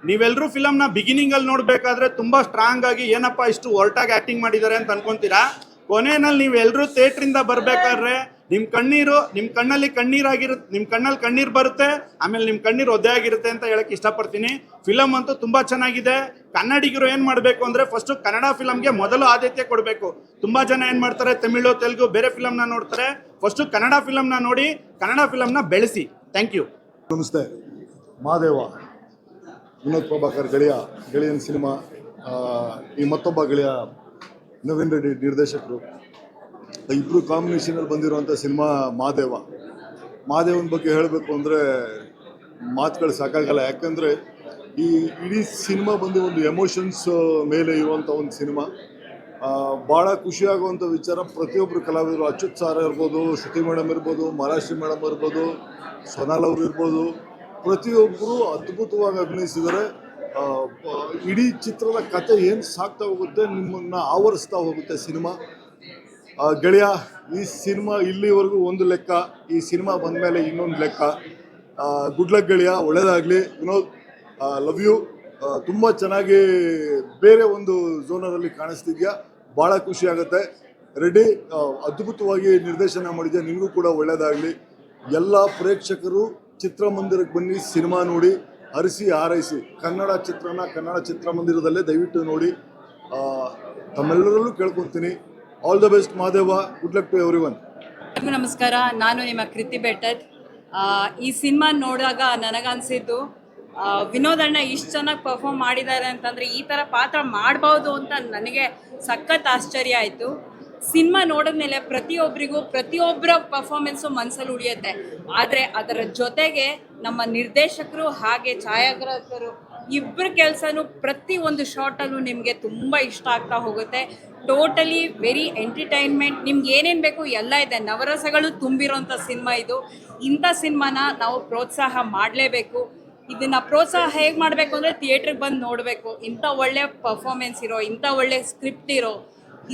ನೀವೆಲ್ಲರೂ ಫಿಲಮ್ನ ಬಿಗಿನಿಂಗಲ್ಲಿ ನೋಡಬೇಕಾದ್ರೆ ತುಂಬ ಸ್ಟ್ರಾಂಗ್ ಆಗಿ ಏನಪ್ಪ ಇಷ್ಟು ಒರ್ಟಾಗಿ ಆ್ಯಕ್ಟಿಂಗ್ ಮಾಡಿದ್ದಾರೆ ಅಂತ ಅನ್ಕೊಂತೀರಾ. ಕೊನೆಯಲ್ಲಿ ನೀವೆಲ್ಲರೂ ಥಿಯೇಟ್ರಿಂದ ಬರಬೇಕಾದ್ರೆ ನಿಮ್ಮ ಕಣ್ಣಲ್ಲಿ ಕಣ್ಣೀರು ಬರುತ್ತೆ, ಆಮೇಲೆ ನಿಮ್ಮ ಕಣ್ಣೀರು ಒದ್ದೆ ಆಗಿರುತ್ತೆ ಅಂತ ಹೇಳಕ್ಕೆ ಇಷ್ಟಪಡ್ತೀನಿ. ಫಿಲಮ್ ಅಂತೂ ತುಂಬ ಚೆನ್ನಾಗಿದೆ. ಕನ್ನಡಿಗರು ಏನು ಮಾಡಬೇಕು ಅಂದರೆ ಫಸ್ಟು ಕನ್ನಡ ಫಿಲಮ್ಗೆ ಮೊದಲು ಆದ್ಯತೆ ಕೊಡಬೇಕು. ತುಂಬ ಜನ ಏನು ಮಾಡ್ತಾರೆ, ತಮಿಳು ತೆಲುಗು ಬೇರೆ ಫಿಲಮ್ನ ನೋಡ್ತಾರೆ. ಫಸ್ಟು ಕನ್ನಡ ಫಿಲಮ್ನ ನೋಡಿ, ಕನ್ನಡ ಫಿಲಮ್ನ ಬೆಳೆಸಿ. Thank you. ನಮಸ್ತೆ. ಮಾದೇವ ವಿನೋದ್ ಪ್ರಭಾಕರ್ ಗೆಳೆಯನ್ ಸಿನಿಮಾ. ಈ ಮತ್ತೊಬ್ಬ ಗೆಳೆಯ ನವೀನ್ ರೆಡ್ಡಿ ನಿರ್ದೇಶಕರು. ಇಬ್ಬರು ಕಾಂಬಿನೇಷನಲ್ಲಿ ಬಂದಿರುವಂಥ ಸಿನಿಮಾ ಮಾದೇವನ ಬಗ್ಗೆ ಹೇಳಬೇಕು ಅಂದರೆ ಮಾತುಗಳು ಸಾಕಾಗಲ್ಲ. ಯಾಕಂದರೆ ಈ ಇಡೀ ಸಿನಿಮಾ ಬಂದು ಒಂದು ಎಮೋಷನ್ಸ್ ಮೇಲೆ ಇರುವಂಥ ಒಂದು ಸಿನಿಮಾ. ಭಾಳ ಖುಷಿಯಾಗುವಂಥ ವಿಚಾರ, ಪ್ರತಿಯೊಬ್ಬರು ಕಲಾವಿದರು, ಅಚ್ಯುತ್ ಸಾರ್ ಇರ್ಬೋದು, ಶ್ರುತಿ ಮೇಡಮ್ ಇರ್ಬೋದು, ಮಹಾರಾಷ್ಟ್ರಿ ಮೇಡಮ್ ಇರ್ಬೋದು, ಸೋನಾಲ್ ಅವರು ಇರ್ಬೋದು, ಪ್ರತಿಯೊಬ್ಬರು ಅದ್ಭುತವಾಗಿ ಅಭಿನಯಿಸಿದ್ದಾರೆ. ಇಡೀ ಚಿತ್ರದ ಕತೆ ಏನು ಸಾಗ್ತಾ ಹೋಗುತ್ತೆ, ನಿಮ್ಮನ್ನು ಆವರಿಸ್ತಾ ಹೋಗುತ್ತೆ ಸಿನಿಮಾ. ಗೆಳೆಯ, ಈ ಸಿನಿಮಾ ಇಲ್ಲಿವರೆಗೂ ಒಂದು ಲೆಕ್ಕ, ಈ ಸಿನಿಮಾ ಬಂದ ಮೇಲೆ ಇನ್ನೊಂದು ಲೆಕ್ಕ. ಗುಡ್ ಲಕ್ ಗೆಳೆಯ, ಒಳ್ಳೆಯದಾಗಲಿ. Vinod, love you. ತುಂಬ ಚೆನ್ನಾಗಿ ಬೇರೆ ಒಂದು ಝೋನರಲ್ಲಿ ಕಾಣಿಸ್ತಿದ್ಯಾ, ಭಾಳ ಖುಷಿ ಆಗುತ್ತೆ. ರೆಡ್ಡಿ, ಅದ್ಭುತವಾಗಿ ನಿರ್ದೇಶನ ಮಾಡಿದ್ಯಾ, ನಿಮಗೂ ಕೂಡ ಒಳ್ಳೆಯದಾಗಲಿ. ಎಲ್ಲ ಪ್ರೇಕ್ಷಕರು ಚಿತ್ರಮಂದಿರಕ್ಕೆ ಬನ್ನಿ, ಸಿನಿಮಾ ನೋಡಿ, ಹರಿಸಿ ಹಾರೈಸಿ. ಕನ್ನಡ ಚಿತ್ರಮಂದಿರದಲ್ಲೇ ದಯವಿಟ್ಟು ನೋಡಿ. ತಮ್ಮೆಲ್ಲರಲ್ಲೂ ಕೇಳ್ಕೊತೀನಿ. All the best Madeva. Good luck to everyone. ನಮಸ್ಕಾರ, ನಾನು ನಿಮ್ಮ ಕೃತಿ ಬೆಟ್ಟದ್. ಈ ಸಿನಿಮಾ ನೋಡಿದಾಗ ನನಗನ್ಸಿದ್ದು ವಿನೋದ್ ಅಣ್ಣ ಇಷ್ಟು ಚೆನ್ನಾಗಿ ಪರ್ಫಾರ್ಮ್ ಮಾಡಿದ್ದಾರೆ ಅಂತಂದರೆ ಈ ಥರ ಪಾತ್ರ ಮಾಡ್ಬೋದು ಅಂತ ನನಗೆ ಸಖತ್ ಆಶ್ಚರ್ಯ ಆಯಿತು. ಸಿನಿಮಾ ನೋಡಿದ್ಮೇಲೆ ಪ್ರತಿಯೊಬ್ಬರ ಪರ್ಫಾರ್ಮೆನ್ಸು ಮನಸ್ಸಲ್ಲಿ ಉಳಿಯುತ್ತೆ. ಆದರೆ ಅದರ ಜೊತೆಗೆ ನಮ್ಮ ನಿರ್ದೇಶಕರು ಹಾಗೆ ಛಾಯಾಗ್ರಾಹಕರು ಇಬ್ಬರ ಕೆಲಸನೂ ಪ್ರತಿ ಒಂದು ಶಾರ್ಟಲ್ಲೂ ನಿಮಗೆ ತುಂಬ ಇಷ್ಟ ಆಗ್ತಾ ಹೋಗುತ್ತೆ. Totally very entertainment. ನಿಮ್ಗೆ ಏನೇನು ಬೇಕು ಎಲ್ಲ ಇದೆ. ನವರಸಗಳು ತುಂಬಿರೋಂಥ ಸಿನಿಮಾ ಇದು. ಇಂಥ ಸಿನಿಮಾನ ನಾವು ಪ್ರೋತ್ಸಾಹ ಮಾಡಲೇಬೇಕು. ಇದನ್ನು ಪ್ರೋತ್ಸಾಹ ಹೇಗೆ ಮಾಡಬೇಕು ಅಂದರೆ ಥಿಯೇಟ್ರಿಗೆ ಬಂದು ನೋಡಬೇಕು. ಇಂಥ ಒಳ್ಳೆ ಪರ್ಫಾರ್ಮೆನ್ಸ್ ಇರೋ, ಇಂಥ ಒಳ್ಳೆ ಸ್ಕ್ರಿಪ್ಟ್ ಇರೋ,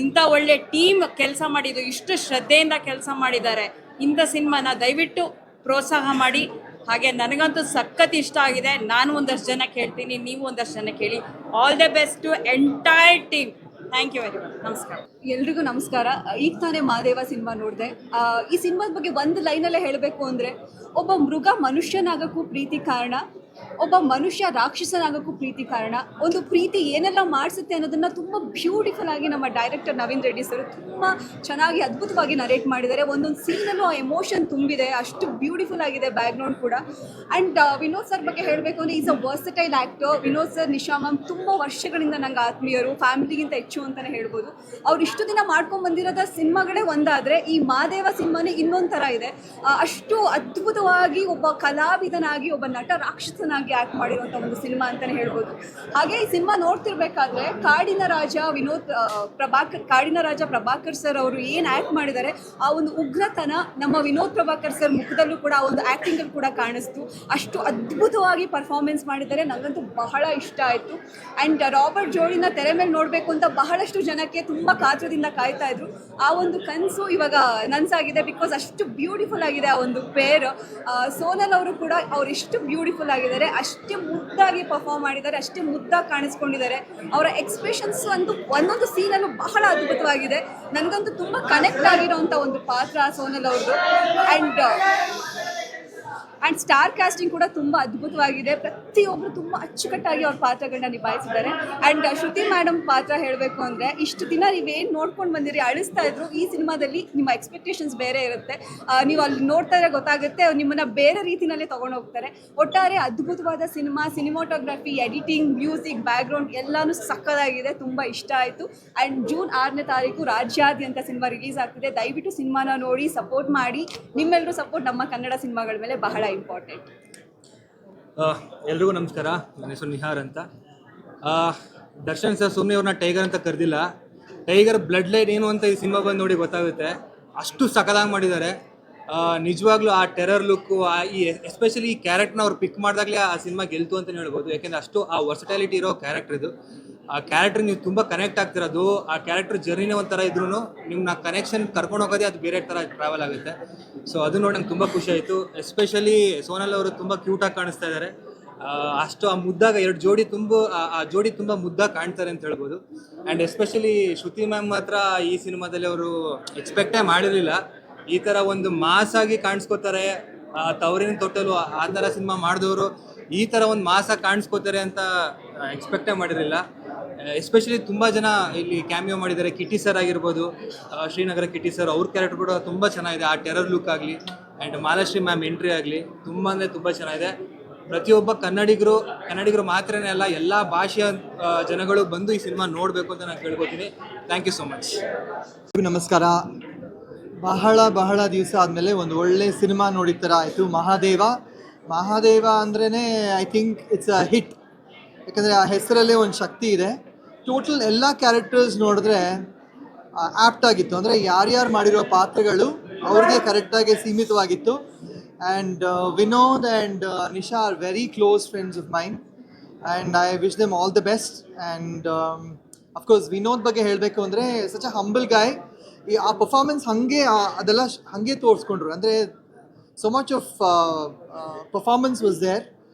ಇಂಥ ಒಳ್ಳೆ ಟೀಮ್ ಕೆಲಸ ಮಾಡಿದ್ದು, ಇಷ್ಟು ಶ್ರದ್ಧೆಯಿಂದ ಕೆಲಸ ಮಾಡಿದ್ದಾರೆ. ಇಂಥ ಸಿನಿಮಾನ ದಯವಿಟ್ಟು ಪ್ರೋತ್ಸಾಹ ಮಾಡಿ. ಹಾಗೆ ನನಗಂತೂ ಸಖತ್ ಇಷ್ಟ ಆಗಿದೆ. ನಾನು ಒಂದಷ್ಟು ಜನ ಕೇಳ್ತೀನಿ, ನೀವು ಒಂದಷ್ಟು ಜನ ಕೇಳಿ. All the best to entire team. Thank you very much. ನಮಸ್ಕಾರ. ಎಲ್ರಿಗೂ ನಮಸ್ಕಾರ. ಈಗ ತಾನೇ ಮಾದೇವ ಸಿನಿಮಾ ನೋಡಿದೆ. ಈ ಸಿನಿಮಾದ ಬಗ್ಗೆ ಒಂದು ಲೈನಲ್ಲೇ ಹೇಳಬೇಕು ಅಂದರೆ, ಒಬ್ಬ ಮೃಗ ಮನುಷ್ಯನಾಗಕ್ಕೂ ಪ್ರೀತಿ ಕಾರಣ, ಒಬ್ಬ ಮನುಷ್ಯ ರಾಕ್ಷಸನಾಗಕ್ಕೂ ಪ್ರೀತಿ ಕಾರಣ. ಒಂದು ಪ್ರೀತಿ ಏನೆಲ್ಲ ಮಾಡಿಸುತ್ತೆ ಅನ್ನೋದನ್ನು ತುಂಬ ಬ್ಯೂಟಿಫುಲ್ ಆಗಿ ನಮ್ಮ ಡೈರೆಕ್ಟರ್ ನವೀನ್ ರೆಡ್ಡಿ ಸರ್ ತುಂಬ ಚೆನ್ನಾಗಿ ಅದ್ಭುತವಾಗಿ ನರೇಟ್ ಮಾಡಿದ್ದಾರೆ. ಒಂದೊಂದು ಸೀನಲ್ಲೂ ಆ ಎಮೋಷನ್ ತುಂಬಿದೆ. ಅಷ್ಟು ಬ್ಯೂಟಿಫುಲ್ ಆಗಿದೆ ಬ್ಯಾಕ್ಗ್ರೌಂಡ್ ಕೂಡ. ಆ್ಯಂಡ್ ವಿನೋದ್ ಸರ್ ಬಗ್ಗೆ ಹೇಳಬೇಕು ಅಂದರೆ is a versatile actor. Vinod sir, Nisha ma'am ತುಂಬ ವರ್ಷಗಳಿಂದ ನಂಗೆ ಆತ್ಮೀಯರು, ಫ್ಯಾಮಿಲಿಗಿಂತ ಹೆಚ್ಚು ಅಂತಲೇ ಹೇಳ್ಬೋದು. ಅವ್ರು ಇಷ್ಟು ದಿನ ಮಾಡ್ಕೊಂಡು ಬಂದಿರೋದ ಸಿನಿಮಾಗಳೇ ಒಂದಾದರೆ ಈ ಮಾದೇವ ಸಿನಿಮಾನೇ ಇನ್ನೊಂದು ಥರ ಇದೆ. ಅಷ್ಟು ಅದ್ಭುತವಾಗಿ ಒಬ್ಬ ಕಲಾವಿದನಾಗಿ, ಒಬ್ಬ ನಟ ರಾಕ್ಷಸನಾಗಿ ಆ್ಯಕ್ಟ್ ಮಾಡಿರುವಂಥ ಒಂದು ಸಿನಿಮಾ ಅಂತಲೇ ಹೇಳ್ಬೋದು. ಹಾಗೆ ಈ ಸಿನಿಮಾ ನೋಡ್ತಿರ್ಬೇಕಾದ್ರೆ ಕಾಡಿನ ರಾಜ ಪ್ರಭಾಕರ್ ಸರ್ ಅವರು ಏನು ಆ್ಯಕ್ಟ್ ಮಾಡಿದ್ದಾರೆ, ಆ ಒಂದು ಉಗ್ರತನ ನಮ್ಮ ವಿನೋದ್ ಪ್ರಭಾಕರ್ ಸರ್ ಮುಖದಲ್ಲೂ ಕೂಡ ಆ ಒಂದು ಆ್ಯಕ್ಟಿಂಗಲ್ಲಿ ಕೂಡ ಕಾಣಿಸ್ತು. ಅಷ್ಟು ಅದ್ಭುತವಾಗಿ ಪರ್ಫಾರ್ಮೆನ್ಸ್ ಮಾಡಿದ್ದಾರೆ. ನನಗಂತೂ ಬಹಳ ಇಷ್ಟ ಆಯಿತು. ಆ್ಯಂಡ್ ರಾಬರ್ಟ್ ಜೋಡಿನ ತೆರೆ ಮೇಲೆ ನೋಡಬೇಕು ಅಂತ ಬಹಳಷ್ಟು ಜನಕ್ಕೆ ತುಂಬ ಕಾತರದಿಂದ ಕಾಯ್ತಾ ಇದ್ರು. ಆ ಒಂದು ಕನಸು ಇವಾಗ ನನಸಾಗಿದೆ. ಬಿಕಾಸ್ ಅಷ್ಟು ಬ್ಯೂಟಿಫುಲ್ ಆಗಿದೆ ಆ ಒಂದು ಪೇರ್. ಸೋನಲ್ ಅವರು ಕೂಡ ಅವ್ರು ಎಷ್ಟು ಬ್ಯೂಟಿಫುಲ್ ಆಗಿದ್ದಾರೆ, ಅಷ್ಟೇ ಮುದ್ದಾಗಿ ಪರ್ಫಾರ್ಮ್ ಮಾಡಿದ್ದಾರೆ, ಅಷ್ಟೇ ಮುದ್ದಾಗಿ ಕಾಣಿಸ್ಕೊಂಡಿದ್ದಾರೆ. ಅವರ ಎಕ್ಸ್ಪ್ರೆಷನ್ಸ್ ಅಂತೂ ಒಂದೊಂದು ಸೀನಲ್ಲೂ ಬಹಳ ಅದ್ಭುತವಾಗಿದೆ. ನನಗಂತೂ ತುಂಬ ಕನೆಕ್ಟ್ ಆಗಿರೋಂಥ ಒಂದು ಪಾತ್ರ ಸೋನಲ್ ಅವ್ರದ್ದು. ಆ್ಯಂಡ್ ಸ್ಟಾರ್ ಕಾಸ್ಟಿಂಗ್ ಕೂಡ ತುಂಬ ಅದ್ಭುತವಾಗಿದೆ. ಪ್ರತಿಯೊಬ್ಬರು ತುಂಬ ಅಚ್ಚುಕಟ್ಟಾಗಿ ಅವ್ರ ಪಾತ್ರಗಳನ್ನ ನಿಭಾಯಿಸಿದ್ದಾರೆ. ಆ್ಯಂಡ್ ಶ್ರುತಿ ಮೇಡಮ್ ಪಾತ್ರ ಹೇಳಬೇಕು ಅಂದರೆ, ಇಷ್ಟು ದಿನ ನೀವೇನು ನೋಡ್ಕೊಂಡು ಬಂದಿರಿ, ಅಳಿಸ್ತಾ ಇದ್ರು. ಈ ಸಿನಿಮಾದಲ್ಲಿ ನಿಮ್ಮ ಎಕ್ಸ್ಪೆಕ್ಟೇಷನ್ಸ್ ಬೇರೆ ಇರುತ್ತೆ. ನೀವು ಅಲ್ಲಿ ನೋಡ್ತಾ ಇದ್ರೆ ಗೊತ್ತಾಗುತ್ತೆ, ನಿಮ್ಮನ್ನು ಬೇರೆ ರೀತಿಯಲ್ಲೇ ತೊಗೊಂಡು ಹೋಗ್ತಾರೆ. ಒಟ್ಟಾರೆ ಅದ್ಭುತವಾದ cinema. Cinematography, editing, music, background ಎಲ್ಲನೂ ಸಕ್ಕತ್ತಾಗಿದೆ. ತುಂಬ ಇಷ್ಟ ಆಯಿತು. ಆ್ಯಂಡ್ ಜೂನ್ 6ನೇ ತಾರೀಕು ರಾಜ್ಯಾದ್ಯಂತ ಸಿನಿಮಾ ರಿಲೀಸ್ ಆಗ್ತಿದೆ. ದಯವಿಟ್ಟು ಸಿನಿಮಾನ ನೋಡಿ ಸಪೋರ್ಟ್ ಮಾಡಿ. ನಿಮ್ಮೆಲ್ಲರೂ ಸಪೋರ್ಟ್ ನಮ್ಮ ಕನ್ನಡ ಸಿನಿಮಾಗಳ ಮೇಲೆ ಬಹಳ ಇಂಪಾರ್ಟೆಂಟ್. ಎಲ್ರಿಗೂ ನಮಸ್ಕಾರ. ನನ್ನ ಹೆಸರು ನಿಹಾರ್ ಅಂತ. ದರ್ಶನ್ ಸರ್ ಸುಮ್ಮನೆ ಅವ್ರನ್ನ ಟೈಗರ್ ಅಂತ ಕರೆದಿಲ್ಲ. ಟೈಗರ್ ಬ್ಲಡ್ ಲೈನ್ ಏನು ಅಂತ ಈ ಸಿನಿಮಾ ಬಂದು ನೋಡಿ ಗೊತ್ತಾಗುತ್ತೆ. ಅಷ್ಟು ಸಖತ್ತಾಗಿ ಮಾಡಿದ್ದಾರೆ. ನಿಜವಾಗ್ಲೂ ಆ ಟೆರರ್ ಲುಕ್ಕು, ಈ ಎಸ್ಪೆಷಲಿ ಈ ಕ್ಯಾರೆಕ್ಟರ್ನ ಅವ್ರು ಪಿಕ್ ಮಾಡಿದಾಗಲೇ ಆ ಸಿನಿಮಾ ಗೆಲ್ತು ಅಂತಲೇ ಹೇಳ್ಬೋದು. ಯಾಕೆಂದರೆ ಅಷ್ಟು ಆ ವರ್ಸಟಾಲಿಟಿ ಇರೋ ಕ್ಯಾರೆಕ್ಟರ್ ಇದು. ಆ ಕ್ಯಾರೆಕ್ಟರ್ ನೀವು ತುಂಬ ಕನೆಕ್ಟ್ ಆಗ್ತಿರೋದು. ಆ ಕ್ಯಾರೆಕ್ಟರ್ ಜರ್ನಿನೇ ಒಂಥರ ಇದ್ರೂ ನಿಮ್ಮನ್ನ ಕನೆಕ್ಷನ್ ಕರ್ಕೊಂಡು ಹೋಗೋದೇ ಅದು ಬೇರೆ ಥರ ಟ್ರಾವೆಲ್ ಆಗುತ್ತೆ. ಸೊ ಅದು ನೋಡಿ ನಂಗೆ ತುಂಬ ಖುಷಿ ಆಯಿತು. ಎಸ್ಪೆಷಲಿ ಸೋನಲ್ ಅವರು ತುಂಬ ಕ್ಯೂಟಾಗಿ ಕಾಣಿಸ್ತಾ ಇದ್ದಾರೆ. ಅಷ್ಟು ಆ ಮುದ್ದಾಗ ಎರಡು ಜೋಡಿ ಆ ಜೋಡಿ ತುಂಬ ಮುದ್ದಾಗ ಕಾಣ್ತಾರೆ ಅಂತ ಹೇಳ್ಬೋದು. ಆ್ಯಂಡ್ ಎಸ್ಪೆಷಲಿ ಶ್ರುತಿ ಮ್ಯಾಮ್ ಮಾತ್ರ ಈ ಸಿನಿಮಾದಲ್ಲಿ ಅವರು ಎಕ್ಸ್ಪೆಕ್ಟೇ ಮಾಡಿರಲಿಲ್ಲ. ಈ ಥರ ಒಂದು ಮಾಸ್ ಆಗಿ ಕಾಣಿಸ್ಕೋತಾರೆ, ತವರಿನ ತೊಟ್ಟಲು ಆ ಥರ ಸಿನಿಮಾ ಮಾಡಿದವರು ಈ ಥರ ಒಂದು ಮಾಸಾಗಿ ಕಾಣಿಸ್ಕೋತಾರೆ ಅಂತ ಎಕ್ಸ್ಪೆಕ್ಟೇ ಮಾಡಿರಲಿಲ್ಲ. ಎಸ್ಪೆಷಲಿ ತುಂಬ ಜನ ಇಲ್ಲಿ ಕ್ಯಾಮಿಯೋ ಮಾಡಿದ್ದಾರೆ. ಕಿಟ್ಟಿ ಸರ್ ಆಗಿರ್ಬೋದು, ಶ್ರೀನಗರ ಕಿಟ್ಟಿ ಸರ್, ಅವ್ರ ಕ್ಯಾರೆಕ್ಟರ್ ಕೂಡ ತುಂಬ ಚೆನ್ನಾಗಿದೆ. ಆ ಟೆರರ್ ಲುಕ್ ಆಗಲಿ ಆ್ಯಂಡ್ ಮಾಲಾಶ್ರೀ ಮ್ಯಾಮ್ ಎಂಟ್ರಿ ಆಗಲಿ ತುಂಬ ಅಂದರೆ ತುಂಬ ಚೆನ್ನಾಗಿದೆ. ಪ್ರತಿಯೊಬ್ಬ ಕನ್ನಡಿಗರು ಮಾತ್ರನೇ ಅಲ್ಲ, ಎಲ್ಲ ಭಾಷೆಯ ಜನಗಳು ಬಂದು ಈ ಸಿನಿಮಾ ನೋಡಬೇಕು ಅಂತ ನಾನು ಕೇಳ್ಕೊತೀನಿ. Thank you so much. ನಮಸ್ಕಾರ. ಬಹಳ ದಿವಸ ಆದಮೇಲೆ ಒಂದು ಒಳ್ಳೆ ಸಿನಿಮಾ ನೋಡಿದ ಥರ ಆಯಿತು. ಮಹಾದೇವ ಅಂದ್ರೇ I think it's a hit. ಯಾಕಂದರೆ ಆ ಹೆಸರಲ್ಲೇ ಒಂದು ಶಕ್ತಿ ಇದೆ. ಟೋಟಲ್ ಎಲ್ಲ ಕ್ಯಾರೆಕ್ಟರ್ಸ್ ನೋಡಿದ್ರೆ ಆ್ಯಪ್ಟ್ ಆಗಿತ್ತು. ಅಂದರೆ ಯಾರ್ಯಾರು ಮಾಡಿರೋ ಪಾತ್ರಗಳು ಅವ್ರಿಗೆ ಕರೆಕ್ಟಾಗಿ ಸೀಮಿತವಾಗಿತ್ತು. And Vinod and Nisha are very close friends of main and I wish them all the best. And of course Vinod ಬಗ್ಗೆ ಹೇಳಬೇಕು ಅಂದರೆ ಸಚ್ ಅ ಹಂಬಲ್ ಗಾಯ್. ಆ ಪರ್ಫಾರ್ಮೆನ್ಸ್ ಅದೆಲ್ಲ ಹಾಗೆ ತೋರಿಸ್ಕೊಂಡ್ರು. ಅಂದರೆ so much of performance was there.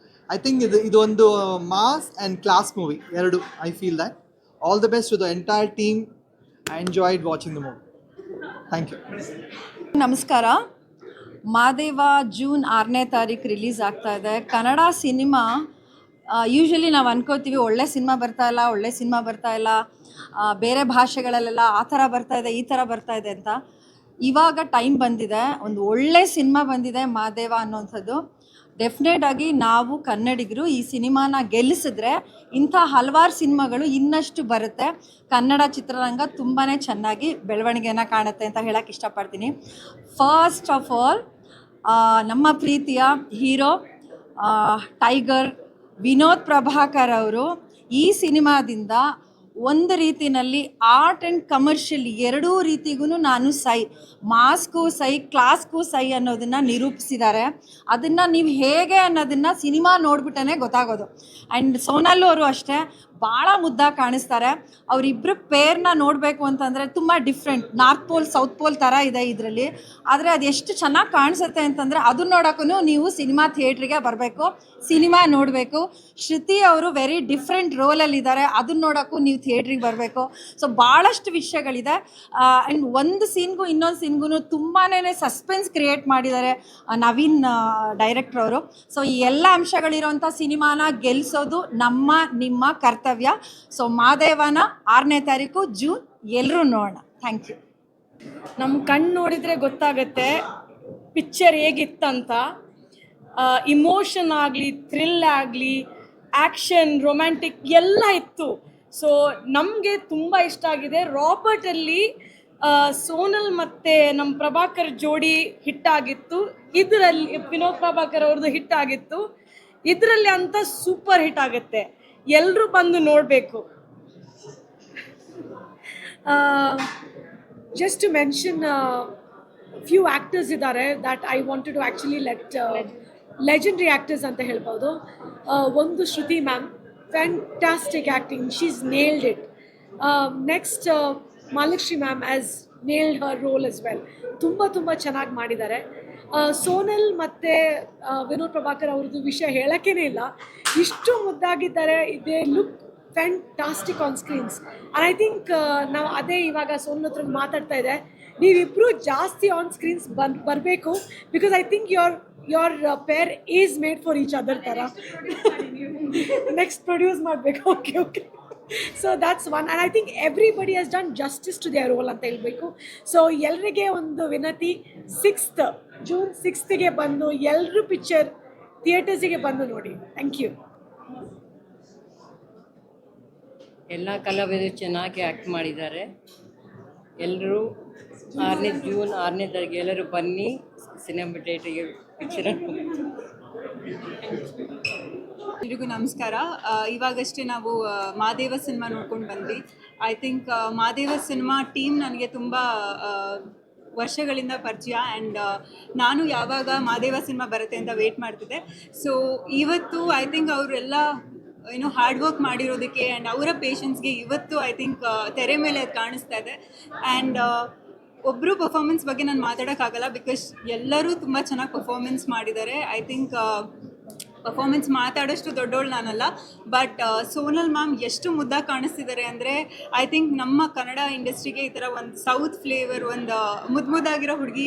I think ಇದು ಒಂದು ಮಾಸ್ ಆ್ಯಂಡ್ ಕ್ಲಾಸ್ ಮೂವಿ ಎರಡು. I feel that. All the best to the entire team. I enjoyed watching the movie. Thank you. ನಮಸ್ಕಾರ. Madeva June 6ನೇ ತಾರೀಕು release ಆಗ್ತಾ ಇದೆ. Kannada cinema usually ನಾವು ಅನ್ಕೋತೀವಿ ಒಳ್ಳೆ cinema ಬರ್ತಾ ಇಲ್ಲ, ಬೇರೆ ಭಾಷೆಗಳಲ್ಲೆಲ್ಲ ಆ ಥರ ಬರ್ತಾ ಇದೆ, ಈ ಥರ ಬರ್ತಾ ಇದೆ ಅಂತ. ಇವಾಗ ಟೈಮ್ ಬಂದಿದೆ, ಒಂದು ಒಳ್ಳೆ ಸಿನಿಮಾ ಬಂದಿದೆ ಮಾದೇವ ಅನ್ನೋಂಥದ್ದು. ಡೆಫಿನೆಟ್ ಆಗಿ ನಾವು ಕನ್ನಡಿಗರು ಈ ಸಿನಿಮಾನ ಗೆಲ್ಲಿಸಿದ್ರೆ ಇಂಥ ಹಲವಾರು ಸಿನಿಮಾಗಳು ಇನ್ನಷ್ಟು ಬರುತ್ತೆ. ಕನ್ನಡ ಚಿತ್ರರಂಗ ತುಂಬಾ ಚೆನ್ನಾಗಿ ಬೆಳವಣಿಗೆಯನ್ನು ಕಾಣುತ್ತೆ ಅಂತ ಹೇಳಕ್ಕೆ ಇಷ್ಟಪಡ್ತೀನಿ. ಫಸ್ಟ್ ಆಫ್ ಆಲ್ ನಮ್ಮ ಪ್ರೀತಿಯ ಹೀರೋ ಟೈಗರ್ ವಿನೋದ್ ಪ್ರಭಾಕರ್ ಅವರು ಈ ಸಿನಿಮಾದಿಂದ ಒಂದು ರೀತಿಯಲ್ಲಿ ಆರ್ಟ್ ಆ್ಯಂಡ್ ಕಮರ್ಷಿಯಲ್ ಎರಡೂ ರೀತಿಗೂ ನಾನು ಮಾಸ್ಗೂ ಕ್ಲಾಸ್ಗೂ ಅನ್ನೋದನ್ನು ನಿರೂಪಿಸಿದ್ದಾರೆ. ಅದನ್ನು ನೀವು ಹೇಗೆ ಅನ್ನೋದನ್ನು ಸಿನಿಮಾ ನೋಡ್ಬಿಟ್ಟೇ ಗೊತ್ತಾಗೋದು. ಆ್ಯಂಡ್ ಸೋನಲ್ ಅವರು ಅಷ್ಟೇ ಭಾಳ ಮುದ್ದಾಗಿ ಕಾಣಿಸ್ತಾರೆ. ಅವರಿಬ್ಬರು ಪೇರ್ನ ನೋಡಬೇಕು ಅಂತಂದರೆ ತುಂಬ different, north pole south pole ಥರ ಇದೆ ಇದರಲ್ಲಿ. ಆದರೆ ಅದು ಎಷ್ಟು ಚೆನ್ನಾಗಿ ಕಾಣಿಸುತ್ತೆ ಅಂತಂದರೆ ಅದನ್ನ ನೋಡೋಕ್ಕೂ ನೀವು ಸಿನಿಮಾ ಥಿಯೇಟ್ರಿಗೆ ಬರಬೇಕು, ಸಿನಿಮಾ ನೋಡಬೇಕು. ಶ್ರುತಿ ಅವರು ವೆರಿ ಡಿಫ್ರೆಂಟ್ ರೋಲಲ್ಲಿದ್ದಾರೆ, ಅದನ್ನ ನೋಡೋಕ್ಕೂ ನೀವು ಥಿಯೇಟ್ರಿಗೆ ಬರಬೇಕು. ಸೊ ಭಾಳಷ್ಟು ವಿಷಯಗಳಿದೆ. ಆ್ಯಂಡ್ ಒಂದು ಸೀನ್ಗೂ ಇನ್ನೊಂದು ಸೀನ್ಗೂ ತುಂಬಾ ಸಸ್ಪೆನ್ಸ್ ಕ್ರಿಯೇಟ್ ಮಾಡಿದ್ದಾರೆ ನವೀನ್ ಡೈರೆಕ್ಟರ್ ಅವರು. ಸೊ ಈ ಎಲ್ಲ ಅಂಶಗಳಿರೋಂಥ ಸಿನಿಮಾನ ಗೆಲ್ಲಿಸೋದು ನಿಮ್ಮ ಕರ್ತವ್ಯ. ಸೊ ಮಾದೇವನ 6ನೇ ತಾರೀಕು ಜೂನ್ ಎಲ್ಲರೂ ನೋಡೋಣ. Thank you. ನಮ್ಮ ಕಣ್ಣು ನೋಡಿದರೆ ಗೊತ್ತಾಗುತ್ತೆ ಪಿಕ್ಚರ್ ಹೇಗಿತ್ತಂತ. ಇಮೋಷನ್ ಆಗಲಿ, ಥ್ರಿಲ್ ಆಗಲಿ, ಆ್ಯಕ್ಷನ್, ರೊಮ್ಯಾಂಟಿಕ್ ಎಲ್ಲ ಇತ್ತು. ಸೊ ನಮಗೆ ತುಂಬ ಇಷ್ಟ ಆಗಿದೆ. ರಾಬರ್ಟಲ್ಲಿ ಸೋನಲ್ ಮತ್ತು ನಮ್ಮ ಪ್ರಭಾಕರ್ ಜೋಡಿ ಹಿಟ್ಟಾಗಿತ್ತು. ಇದರಲ್ಲಿ ವಿನೋದ್ ಪ್ರಭಾಕರ್ ಅವ್ರದ್ದು ಹಿಟ್ಟಾಗಿತ್ತು. ಇದರಲ್ಲಿ ಅಂತ ಸೂಪರ್ ಹಿಟ್ ಆಗುತ್ತೆ. ಎಲ್ಲರೂ ಬಂದು ನೋಡಬೇಕು. Just to mention few actors ಇದ್ದಾರೆ that I wanted to actually legendary actors ಅಂತ ಹೇಳ್ಬೋದು. ಒಂದು Shruti ma'am, fantastic acting, she is nailed it. Next Malashree ma'am as nailed her role as well. ತುಂಬ ಚೆನ್ನಾಗಿ ಮಾಡಿದ್ದಾರೆ. ಸೋನಲ್ ಮತ್ತು ವಿನೋದ್ ಪ್ರಭಾಕರ್ ಅವ್ರದ್ದು ವಿಷಯ ಹೇಳೋಕ್ಕೇ ಇಲ್ಲ, ಇಷ್ಟು ಮುದ್ದಾಗಿದ್ದಾರೆ. They look fantastic on screens. And I think ನಾವು ಅದೇ ಇವಾಗ ಸೋನಲ್ ಹತ್ರ ಮಾತಾಡ್ತಾ ಇದೆ, ನೀವಿಬ್ಬರು ಜಾಸ್ತಿ ಆನ್ ಸ್ಕ್ರೀನ್ಸ್ ಬರಬೇಕು. Because I think your pair is made for each other ಥರ. ನೆಕ್ಸ್ಟ್ ಪ್ರೊಡ್ಯೂಸ್ ಮಾಡಬೇಕು. Okay. So that's one. And I think everybody has done justice to their role ಅಂತ ಹೇಳಬೇಕು. ಸೊ ಎಲ್ಲರಿಗೆ ಒಂದು ವಿನತಿ, ಜೂನ್ 6ಗೆ ಬಂದು ಎಲ್ಲರೂ ಪಿಕ್ಚರ್ ಥಿಯೇಟರ್ಸಿಗೆ ಬಂದು ನೋಡಿ. Thank you. ಎಲ್ಲ ಕಲಾವಿದರು ಚೆನ್ನಾಗಿ ಆ್ಯಕ್ಟ್ ಮಾಡಿದ್ದಾರೆ. ಎಲ್ಲರೂ ಜೂನ್ 6ನೇ ತಾರೀಕು ಎಲ್ಲರೂ ಬನ್ನಿ ಸಿನಿಮಾ ಥಿಯೇಟರ್ಗೆ ಪಿಕ್ಚರ್. ಎಲ್ರಿಗೂ ನಮಸ್ಕಾರ. ಇವಾಗಷ್ಟೇ ನಾವು ಮಾದೇವ ಸಿನಿಮಾ ನೋಡ್ಕೊಂಡು ಬಂದ್ವಿ. I think Madeva cinema team ನನಗೆ ತುಂಬ ವರ್ಷಗಳಿಂದ ಪರಿಚಯ. ಆ್ಯಂಡ್ ನಾನು ಯಾವಾಗ ಮಾದೇವ ಸಿನಿಮಾ ಬರುತ್ತೆ ಅಂತ ವೇಟ್ ಮಾಡ್ತಿದ್ದೆ. ಸೊ ಇವತ್ತು ಐ ಥಿಂಕ್ ಅವರೆಲ್ಲ ಹಾರ್ಡ್ ವರ್ಕ್ ಮಾಡಿರೋದಕ್ಕೆ ಆ್ಯಂಡ್ ಅವರ ಪೇಷನ್ಸ್ಗೆ ಇವತ್ತು ಐ ಥಿಂಕ್ ತೆರೆ ಮೇಲೆ ಅದು ಕಾಣಿಸ್ತಾ ಇದೆ. ಆ್ಯಂಡ್ ಒಬ್ಬರು ಪರ್ಫಾರ್ಮೆನ್ಸ್ ಬಗ್ಗೆ ನಾನು ಮಾತಾಡೋಕ್ಕಾಗಲ್ಲ, ಬಿಕಾಸ್ ಎಲ್ಲರೂ ತುಂಬ ಚೆನ್ನಾಗಿ ಪರ್ಫಾರ್ಮೆನ್ಸ್ ಮಾಡಿದ್ದಾರೆ. ಐ ಥಿಂಕ್ ಪರ್ಫಾರ್ಮೆನ್ಸ್ ಮಾತಾಡೋಷ್ಟು ದೊಡ್ಡವಳು ನಾನಲ್ಲ, ಬಟ್ ಸೋನಲ್ ಮ್ಯಾಮ್ ಎಷ್ಟು ಮುದ್ದಾಗಿ ಕಾಣಿಸ್ತಿದ್ದಾರೆ ಅಂದರೆ ಐ ಥಿಂಕ್ ನಮ್ಮ ಕನ್ನಡ ಇಂಡಸ್ಟ್ರಿಗೆ ಈ ಥರ ಒಂದು ಸೌತ್ ಫ್ಲೇವರ್, ಒಂದು ಮುದ್ದಾಗಿರೋ ಹುಡುಗಿ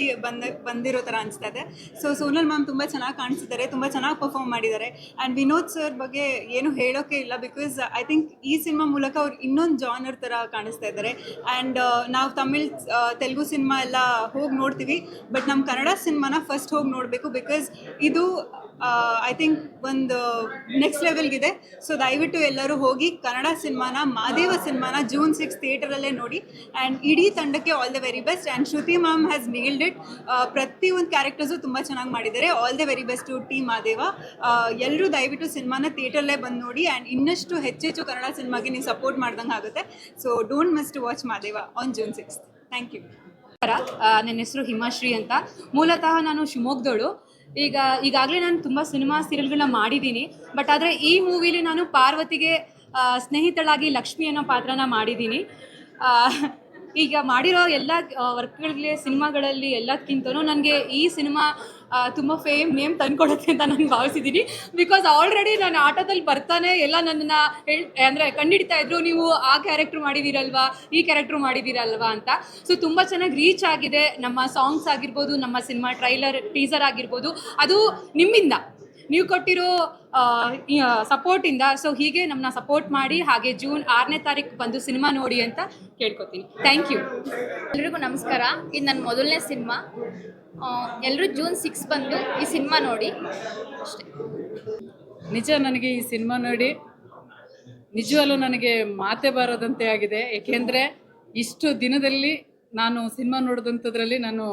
ಬಂದಿರೋ ಥರ ಅನಿಸ್ತಾ ಇದೆ. ಸೊ ಸೋನಲ್ ಮ್ಯಾಮ್ ತುಂಬ ಚೆನ್ನಾಗಿ ಕಾಣಿಸ್ತಿದ್ದಾರೆ, ತುಂಬ ಚೆನ್ನಾಗಿ ಪರ್ಫಾರ್ಮ್ ಮಾಡಿದ್ದಾರೆ. ಆ್ಯಂಡ್ ವಿನೋದ್ ಸರ್ ಬಗ್ಗೆ ಏನು ಹೇಳೋಕ್ಕೆ ಇಲ್ಲ, ಬಿಕಾಸ್ ಐ ಥಿಂಕ್ ಈ ಸಿನಿಮಾ ಮೂಲಕ ಅವ್ರು ಇನ್ನೊಂದು ಜಾನರ್ ಥರ ಕಾಣಿಸ್ತಾ ಇದ್ದಾರೆ. ಆ್ಯಂಡ್ ನಾವು ತಮಿಳ್ ತೆಲುಗು ಸಿನಿಮಾ ಎಲ್ಲ ಹೋಗಿ ನೋಡ್ತೀವಿ, ಬಟ್ ನಮ್ಮ ಕನ್ನಡ ಸಿನಿಮಾನ ಫಸ್ಟ್ ಹೋಗಿ ನೋಡಬೇಕು, ಬಿಕಾಸ್ ಇದು ಐ ಥಿಂಕ್ ಒಂದು ನೆಕ್ಸ್ಟ್ ಲೆವೆಲ್ಗಿದೆ. ಸೊ ದಯವಿಟ್ಟು ಎಲ್ಲರೂ ಹೋಗಿ ಕನ್ನಡ ಸಿನಿಮಾನ, ಮಾದೇವ ಸಿನಿಮಾನ June 6 ಥಿಯೇಟರಲ್ಲೇ ನೋಡಿ. ಆ್ಯಂಡ್ ಇಡೀ ತಂಡಕ್ಕೆ all the very best. And Shruti ma'am has nailed it. ಪ್ರತಿಯೊಂದು ಕ್ಯಾರೆಕ್ಟರ್ಸು ತುಂಬ ಚೆನ್ನಾಗಿ ಮಾಡಿದ್ದಾರೆ. All the very best to team Madeva. ಎಲ್ಲರೂ ದಯವಿಟ್ಟು ಸಿನಿಮಾನ ಥಿಯೇಟರಲ್ಲೇ ಬಂದು ನೋಡಿ. ಆ್ಯಂಡ್ ಇನ್ನಷ್ಟು ಹೆಚ್ಚೆಚ್ಚು ಕನ್ನಡ ಸಿನಿಮಾಗೆ ನೀವು ಸಪೋರ್ಟ್ ಮಾಡ್ದಂಗೆ ಆಗುತ್ತೆ. So don't miss to watch Madeva on June 6. Thank you. ನನ್ನ ಹೆಸರು ಹಿಮಾಶ್ರೀ ಅಂತ. ಮೂಲತಃ ನಾನು ಶಿವಮೊಗ್ಗದವಳು. ಈಗಾಗಲೇ ನಾನು ತುಂಬ ಸೀರಿಯಲ್ಗಳನ್ನ ಮಾಡಿದ್ದೀನಿ. ಬಟ್ ಆದರೆ ಈ ಮೂವಿಲಿ ನಾನು ಪಾರ್ವತಿಗೆ ಸ್ನೇಹಿತಳಾಗಿ ಲಕ್ಷ್ಮಿ ಅನ್ನೋ ಪಾತ್ರನ ಮಾಡಿದ್ದೀನಿ. ಈಗ ಮಾಡಿರೋ ಎಲ್ಲ ವರ್ಕ್ಗಳಿಗೆ, ಸಿನಿಮಾಗಳಲ್ಲಿ ಎಲ್ಲದಕ್ಕಿಂತನೂ ನನಗೆ ಈ ಸಿನಿಮಾ ತುಂಬ ನೇಮ್ ತಂದ್ಕೊಡುತ್ತೆ ಅಂತ ನಾನು ಭಾವಿಸಿದ್ದೀನಿ. ಬಿಕಾಸ್ ಆಲ್ರೆಡಿ ನಾನು ಆಟೋದಲ್ಲಿ ಬರ್ತಾನೆ ಎಲ್ಲ ನನ್ನನ್ನು ಅಂದರೆ ಕಂಡುಹಿಡಿತಾ ಇದ್ರು, ನೀವು ಆ ಕ್ಯಾರೆಕ್ಟ್ರ್ ಮಾಡಿದ್ದೀರಲ್ವಾ, ಈ ಕ್ಯಾರೆಕ್ಟ್ರ್ ಮಾಡಿದ್ದೀರಲ್ವಾ ಅಂತ. ಸೊ ತುಂಬ ಚೆನ್ನಾಗಿ ರೀಚ್ ಆಗಿದೆ. ನಮ್ಮ ಸಾಂಗ್ಸ್ ಆಗಿರ್ಬೋದು, ನಮ್ಮ ಸಿನಿಮಾ ಟ್ರೈಲರ್, ಟೀಸರ್ ಆಗಿರ್ಬೋದು, ಅದು ನಿಮ್ಮಿಂದ, ನೀವು ಕೊಟ್ಟಿರೋ ಸಪೋರ್ಟಿಂದ. ಸೊ ಹೀಗೆ ನಮ್ಮನ್ನ ಸಪೋರ್ಟ್ ಮಾಡಿ, ಹಾಗೆ June 6ನೇ ತಾರೀಕು ಬಂದು ಸಿನಿಮಾ ನೋಡಿ ಅಂತ ಕೇಳ್ಕೊತೀನಿ. Thank you. ಎಲ್ರಿಗೂ ನಮಸ್ಕಾರ. ಇದು ನನ್ನ ಮೊದಲನೇ ಸಿನಿಮಾ. ಎಲ್ಲರೂ June 6 ಬಂದು ಈ ಸಿನಿಮಾ ನೋಡಿ ಅಷ್ಟೇ. ನಿಜ, ನನಗೆ ಈ ಸಿನಿಮಾ ನೋಡಿ ನಿಜವಲ್ಲೂ ನನಗೆ ಮಾತೇ ಬರೋದಂತೆ ಆಗಿದೆ. ಏಕೆಂದರೆ ಇಷ್ಟು ದಿನದಲ್ಲಿ ನಾನು ಸಿನಿಮಾ ನೋಡಿದಂಥದ್ರಲ್ಲಿ ನಾನು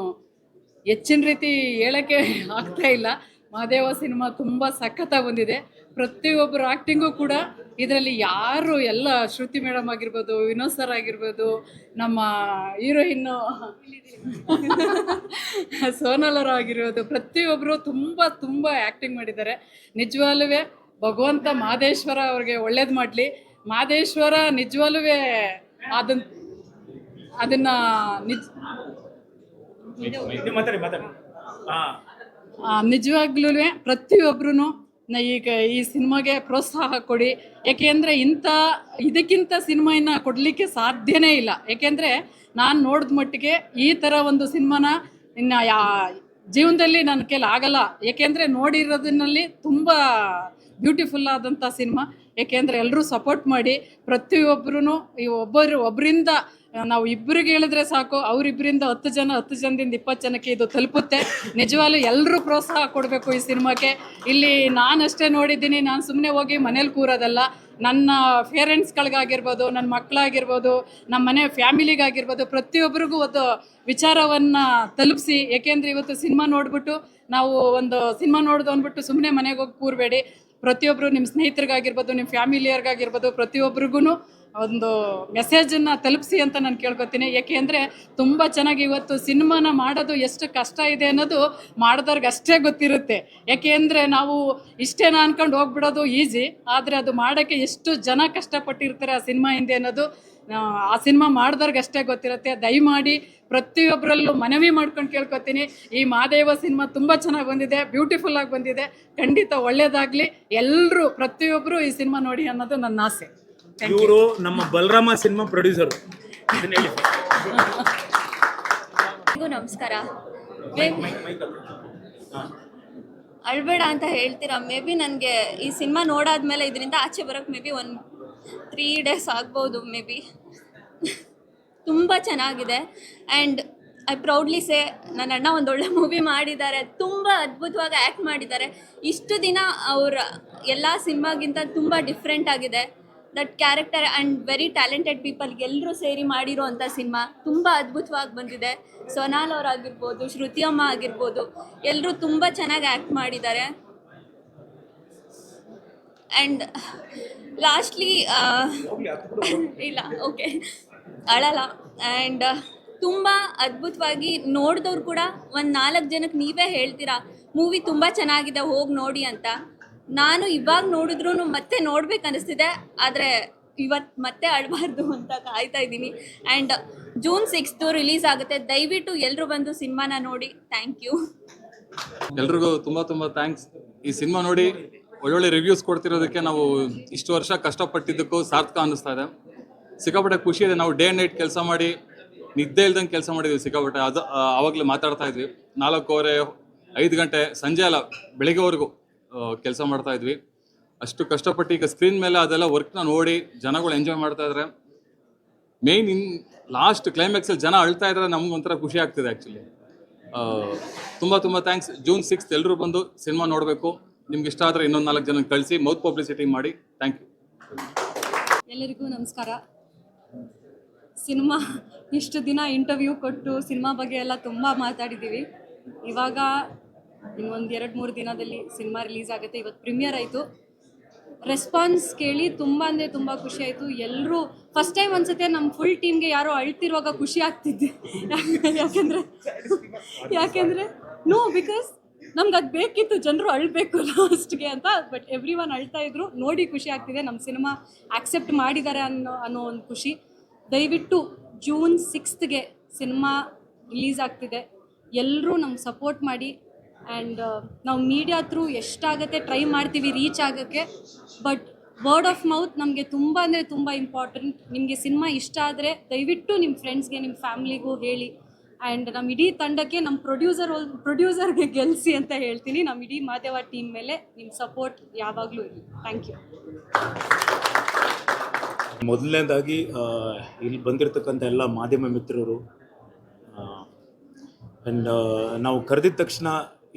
ಹೆಚ್ಚಿನ ರೀತಿ ಹೇಳೋಕ್ಕೆ ಆಗ್ತಾ ಇಲ್ಲ. ಮಾದೇವ ಸಿನಿಮಾ ತುಂಬ ಸಖತ್ತಾಗಿ ಬಂದಿದೆ. ಪ್ರತಿಯೊಬ್ಬರು ಆ್ಯಕ್ಟಿಂಗು ಕೂಡ ಇದರಲ್ಲಿ ಯಾರು ಎಲ್ಲ, ಶ್ರುತಿ ಮೇಡಮ್ ಆಗಿರ್ಬೋದು, ವಿನೋದ್ ಸರ್ ಆಗಿರ್ಬೋದು, ನಮ್ಮ ಹೀರೋಯಿನ್ನು ಸೋನಲ್ ಅವರು ಆಗಿರ್ಬೋದು, ಪ್ರತಿಯೊಬ್ಬರು ತುಂಬ ತುಂಬ ಆ್ಯಕ್ಟಿಂಗ್ ಮಾಡಿದ್ದಾರೆ. ನಿಜವಾಗ್ಲೂ ಭಗವಂತ ಮಾದೇಶ್ವರ ಅವ್ರಿಗೆ ಒಳ್ಳೇದು ಮಾಡಲಿ. ಮಾದೇಶ್ವರ ನಿಜವಾಗ್ಲೂ ಅದನ್ನು ನಿಜವಾಗ್ಲೂ ಪ್ರತಿಯೊಬ್ಬರೂ ಈಗ ಈ ಸಿನಿಮಾಗೆ ಪ್ರೋತ್ಸಾಹ ಕೊಡಿ. ಏಕೆಂದರೆ ಇದಕ್ಕಿಂತ ಸಿನಿಮಾನ ಕೊಡಲಿಕ್ಕೆ ಸಾಧ್ಯನೇ ಇಲ್ಲ. ಏಕೆಂದರೆ ನಾನು ನೋಡಿದ ಮಟ್ಟಿಗೆ ಈ ಥರ ಒಂದು ಸಿನಿಮಾನ ಇನ್ನು ಜೀವನದಲ್ಲಿ ನನ್ನ ಕೈಲಿ ಆಗಲ್ಲ. ಏಕೆಂದರೆ ನೋಡಿರೋದನ್ನಲ್ಲಿ ತುಂಬ ಬ್ಯೂಟಿಫುಲ್ ಆದಂಥ ಸಿನಿಮಾ. ಏಕೆಂದರೆ ಎಲ್ಲರೂ ಸಪೋರ್ಟ್ ಮಾಡಿ, ಪ್ರತಿಯೊಬ್ಬರೂ ಈ ಒಬ್ಬರಿಂದ ನಾವು ಇಬ್ಬರಿಗೆ ಹೇಳಿದ್ರೆ ಸಾಕು, ಅವರಿಬ್ಬರಿಂದ 10 ಜನದಿಂದ 20 ಜನಕ್ಕೆ ಇದು ತಲುಪುತ್ತೆ. ನಿಜವಾಗ್ಲೂ ಎಲ್ಲರೂ ಪ್ರೋತ್ಸಾಹ ಕೊಡಬೇಕು ಈ ಸಿನಿಮಾಕ್ಕೆ. ಇಲ್ಲಿ ನಾನಷ್ಟೇ ನೋಡಿದ್ದೀನಿ, ನಾನು ಸುಮ್ಮನೆ ಹೋಗಿ ಮನೇಲಿ ಕೂರೋದಲ್ಲ. ನನ್ನ ಪೇರೆಂಟ್ಸ್ಗಳಿಗಾಗಿರ್ಬೋದು, ನನ್ನ ಮಕ್ಕಳಾಗಿರ್ಬೋದು, ನಮ್ಮ ಮನೆ ಫ್ಯಾಮಿಲಿಗಾಗಿರ್ಬೋದು, ಪ್ರತಿಯೊಬ್ಬರಿಗೂ ಒಂದು ವಿಚಾರವನ್ನು ತಲುಪಿಸಿ. ಏಕೆಂದರೆ ಇವತ್ತು ಸಿನಿಮಾ ನೋಡಿಬಿಟ್ಟು ನಾವು ಒಂದು ಸಿನಿಮಾ ನೋಡೋದು ಅಂದ್ಬಿಟ್ಟು ಸುಮ್ಮನೆ ಮನೆಗೆ ಹೋಗಿ ಕೂರಬೇಡಿ. ಪ್ರತಿಯೊಬ್ಬರು ನಿಮ್ಮ ಸ್ನೇಹಿತರಿಗಾಗಿರ್ಬೋದು, ನಿಮ್ಮ ಫ್ಯಾಮಿಲಿಯರ್ಗಾಗಿರ್ಬೋದು, ಪ್ರತಿಯೊಬ್ಬರಿಗೂ ಒಂದು ಮೆಸೇಜನ್ನು ತಲುಪಿಸಿ ಅಂತ ನಾನು ಕೇಳ್ಕೊತೀನಿ. ಏಕೆಂದರೆ ತುಂಬ ಚೆನ್ನಾಗಿ ಇವತ್ತು ಸಿನಿಮಾನ ಮಾಡೋದು ಎಷ್ಟು ಕಷ್ಟ ಇದೆ ಅನ್ನೋದು ಮಾಡಿದವ್ರಿಗೆ ಅಷ್ಟೇ ಗೊತ್ತಿರುತ್ತೆ. ಏಕೆಂದರೆ ನಾವು ಇಷ್ಟೇನ ಅಂದ್ಕೊಂಡು ಹೋಗ್ಬಿಡೋದು ಈಸಿ, ಆದರೆ ಅದು ಮಾಡೋಕ್ಕೆ ಎಷ್ಟು ಜನ ಕಷ್ಟಪಟ್ಟಿರ್ತಾರೆ ಆ ಸಿನಿಮಾ ಹಿಂದೆ ಅನ್ನೋದು ಆ ಸಿನಿಮಾ ಮಾಡಿದವ್ರಿಗೆ ಅಷ್ಟೇ ಗೊತ್ತಿರುತ್ತೆ. ದಯಮಾಡಿ ಪ್ರತಿಯೊಬ್ಬರಲ್ಲೂ ಮನವಿ ಮಾಡ್ಕೊಂಡು ಕೇಳ್ಕೊತೀನಿ, ಈ ಮಾದೇವ ಸಿನಿಮಾ ತುಂಬ ಚೆನ್ನಾಗಿ ಬಂದಿದೆ, ಬ್ಯೂಟಿಫುಲ್ ಆಗಿ ಬಂದಿದೆ. ಖಂಡಿತ ಒಳ್ಳೇದಾಗಲಿ. ಎಲ್ಲರೂ ಪ್ರತಿಯೊಬ್ಬರು ಈ ಸಿನಿಮಾ ನೋಡಿ ಅನ್ನೋದು ನನ್ನ ಆಸೆ. ಇವರು ನಮ್ಮ ಬಲರಾಮ ಸಿನಿಮಾ ಪ್ರೊಡ್ಯೂಸರ್. ನಮಸ್ಕಾರ. ಅಳ್ಬೇಡ ಅಂತ ಹೇಳ್ತೀರಾ. ಮೇ ಬಿ ನನಗೆ ಈ ಸಿನಿಮಾ ನೋಡಾದ್ಮೇಲೆ ಇದರಿಂದ ಆಚೆ ಬರೋಕ್ಕೆ ಮೇ ಬಿ 3 days ಆಗ್ಬೋದು. ಮೇ ಬಿ ತುಂಬ ಚೆನ್ನಾಗಿದೆ. ಆ್ಯಂಡ್ ಐ ಪ್ರೌಡ್ಲಿ ಸೇ ನನ್ನ ಅಣ್ಣ ಒಂದೊಳ್ಳೆ ಮೂವಿ ಮಾಡಿದ್ದಾರೆ, ತುಂಬ ಅದ್ಭುತವಾಗಿ ಆ್ಯಕ್ಟ್ ಮಾಡಿದ್ದಾರೆ. ಇಷ್ಟು ದಿನ ಅವರ ಎಲ್ಲ ಸಿನಿಮಾಗಿಂತ ತುಂಬ ಡಿಫ್ರೆಂಟ್ ಆಗಿದೆ that character. And very talented people ಎಲ್ಲರೂ ಸೇರಿ ಮಾಡಿರೋ ಅಂಥ ಸಿನಿಮಾ ತುಂಬ ಅದ್ಭುತವಾಗಿ ಬಂದಿದೆ. ಸೋನಾಲ್ ಅವರಾಗಿರ್ಬೋದು, ಶ್ರುತಿ ಅಮ್ಮ ಆಗಿರ್ಬೋದು, ಎಲ್ಲರೂ ತುಂಬ ಚೆನ್ನಾಗಿ ಆ್ಯಕ್ಟ್ ಮಾಡಿದ್ದಾರೆ. ಆ್ಯಂಡ್ ಲಾಸ್ಟ್ಲಿ ಇಲ್ಲ ಓಕೆ ಅಳಲ್ಲ. ಆ್ಯಂಡ್ ತುಂಬ ಅದ್ಭುತವಾಗಿ ನೋಡಿದವ್ರು ಕೂಡ ಒಂದು 4 ಜನಕ್ಕೆ ನೀವೇ ಹೇಳ್ತೀರಾ ಮೂವಿ ತುಂಬ ಚೆನ್ನಾಗಿದೆ, ಹೋಗಿ ನೋಡಿ ಅಂತ. ನಾನು ಇವಾಗ ನೋಡಿದ್ರೂ ಮತ್ತೆ ನೋಡ್ಬೇಕು ಅನ್ನಿಸ್ತಿದೆ, ಆದರೆ ಇವತ್ತು ಮತ್ತೆ ಅಳಬಾರ್ದು ಅಂತ ಕಾಯ್ತಾ ಇದ್ದೀನಿ. ಆ್ಯಂಡ್ June 6 ರಿಲೀಸ್ ಆಗುತ್ತೆ. ದಯವಿಟ್ಟು ಎಲ್ಲರೂ ಬಂದು ಸಿನಿಮಾನ ನೋಡಿ. Thank you. ಎಲ್ರಿಗೂ ತುಂಬ ಥ್ಯಾಂಕ್ಸ್. ಈ ಸಿನಿಮಾ ನೋಡಿ ಒಳ್ಳೊಳ್ಳೆ ರಿವ್ಯೂಸ್ ಕೊಡ್ತಿರೋದಕ್ಕೆ ನಾವು ಇಷ್ಟು ವರ್ಷ ಕಷ್ಟಪಟ್ಟಿದ್ದಕ್ಕೂ ಸಾರ್ಥಕ ಅನ್ನಿಸ್ತಾ ಇದೆ. ಸಿಕ್ಕಾಪಟ್ಟೆ ಖುಷಿ ಇದೆ. ನಾವು ಡೇ ಆ್ಯಂಡ್ ನೈಟ್ ಕೆಲಸ ಮಾಡಿ ನಿದ್ದೆ ಇಲ್ದಂಗೆ ಕೆಲಸ ಮಾಡಿದ್ವಿ ಸಿಕ್ಕಾಪಟ್ಟೆ. ಅದು ಆವಾಗಲೇ ಮಾತಾಡ್ತಾ ಇದ್ವಿ, 4:30-5 ಗಂಟೆ ಸಂಜೆ ಅಲ್ಲ ಬೆಳಿಗ್ಗೆವರೆಗೂ ಕೆಲಸ ಮಾಡ್ತಾ ಇದ್ವಿ. ಅಷ್ಟು ಕಷ್ಟಪಟ್ಟು ಈಗ ಸ್ಕ್ರೀನ್ ಮೇಲೆ ಅದೆಲ್ಲ ವರ್ಕ್ನ ನೋಡಿ ಜನಗಳು ಎಂಜಾಯ್ ಮಾಡ್ತಾ ಇದ್ದಾರೆ. ಮೇಯ್ನ್ ಲಾಸ್ಟ್ ಕ್ಲೈಮ್ಯಾಕ್ಸಲ್ಲಿ ಜನ ಅಳ್ತಾ ಇದ್ರೆ ನಮ್ಗೊಂಥರ ಖುಷಿ ಆಗ್ತಿದೆ ಆ್ಯಕ್ಚುಲಿ. ತುಂಬ ತುಂಬ ಥ್ಯಾಂಕ್ಸ್. June 6th ಎಲ್ಲರೂ ಬಂದು ಸಿನಿಮಾ ನೋಡಬೇಕು. ನಿಮ್ಗೆ ಇಷ್ಟ ಆದರೆ ಇನ್ನೊಂದು 4 ಜನಕ್ಕೆ ಕಳಿಸಿ ಮೌತ್ ಪಬ್ಲಿಸಿಟಿ ಮಾಡಿ. Thank you. ಎಲ್ಲರಿಗೂ ನಮಸ್ಕಾರ. ಸಿನಿಮಾ ಇಷ್ಟು ದಿನ ಇಂಟರ್ವ್ಯೂ ಕೊಟ್ಟು ಸಿನಿಮಾ ಬಗ್ಗೆ ಎಲ್ಲ ತುಂಬ ಮಾತಾಡಿದ್ದೀವಿ. ಇವಾಗ ಇನ್ನೊಂದು 2-3 ದಿನದಲ್ಲಿ ಸಿನಿಮಾ ರಿಲೀಸ್ ಆಗುತ್ತೆ. ಇವತ್ತು ಪ್ರೀಮಿಯರ್ ಆಯಿತು. ರೆಸ್ಪಾನ್ಸ್ ಕೇಳಿ ತುಂಬ ಅಂದರೆ ತುಂಬ ಖುಷಿ ಆಯಿತು. ಎಲ್ಲರೂ ಫಸ್ಟ್ ಟೈಮ್ ಅನಿಸುತ್ತೆ ನಮ್ಮ ಫುಲ್ ಟೀಮ್ಗೆ ಯಾರೋ ಅಳ್ತಿರುವಾಗ ಖುಷಿ ಆಗ್ತಿದ್ದೆ. ಯಾಕೆಂದರೆ ಬಿಕಾಸ್ ನಮ್ಗೆ ಅದು ಬೇಕಿತ್ತು, ಜನರು ಅಳಬೇಕು ಲಾಸ್ಟ್ಗೆ ಅಂತ. ಬಟ್ ಎವ್ರಿ ಒನ್ ಅಳ್ತಾ ಇದ್ರು, ನೋಡಿ ಖುಷಿ ಆಗ್ತಿದೆ. ನಮ್ಮ ಸಿನಿಮಾ ಆಕ್ಸೆಪ್ಟ್ ಮಾಡಿದ್ದಾರೆ ಅನ್ನೋ ಒಂದು ಖುಷಿ. ದಯವಿಟ್ಟು June 6th ಸಿನಿಮಾ ರಿಲೀಸ್ ಆಗ್ತಿದೆ. ಎಲ್ಲರೂ ನಮ್ಗೆ ಸಪೋರ್ಟ್ ಮಾಡಿ. ಆ್ಯಂಡ್ ನಾವು ಮೀಡಿಯಾ ಥ್ರೂ ಎಷ್ಟಾಗುತ್ತೆ ಟ್ರೈ ಮಾಡ್ತೀವಿ ರೀಚ್ ಆಗೋಕ್ಕೆ. ಬಟ್ ವರ್ಡ್ ಆಫ್ ಮೌತ್ ನಮಗೆ ತುಂಬ ಅಂದರೆ ತುಂಬ ಇಂಪಾರ್ಟೆಂಟ್. ನಿಮಗೆ ಸಿನಿಮಾ ಇಷ್ಟ ಆದರೆ ದಯವಿಟ್ಟು ನಿಮ್ಮ ಫ್ರೆಂಡ್ಸ್ಗೆ, ನಿಮ್ಮ ಫ್ಯಾಮ್ಲಿಗೂ ಹೇಳಿ. ಆ್ಯಂಡ್ ನಮ್ಮ ಇಡೀ ತಂಡಕ್ಕೆ, ನಮ್ಮ ಪ್ರೊಡ್ಯೂಸರ್ಗೆ ಗೆಲ್ಲಿಸಿ ಅಂತ ಹೇಳ್ತೀನಿ. ನಮ್ಮ ಇಡೀ ಮಾದೇವ ಟೀಮ್ ಮೇಲೆ ನಿಮ್ಮ ಸಪೋರ್ಟ್ ಯಾವಾಗಲೂ ಇರಲಿ. Thank you. ಮೊದಲನೇದಾಗಿ ಇಲ್ಲಿ ಬಂದಿರತಕ್ಕಂಥ ಎಲ್ಲ ಮಾಧ್ಯಮ ಮಿತ್ರರು, ಆ್ಯಂಡ್ ನಾವು ಕರೆದಿದ್ದ ತಕ್ಷಣ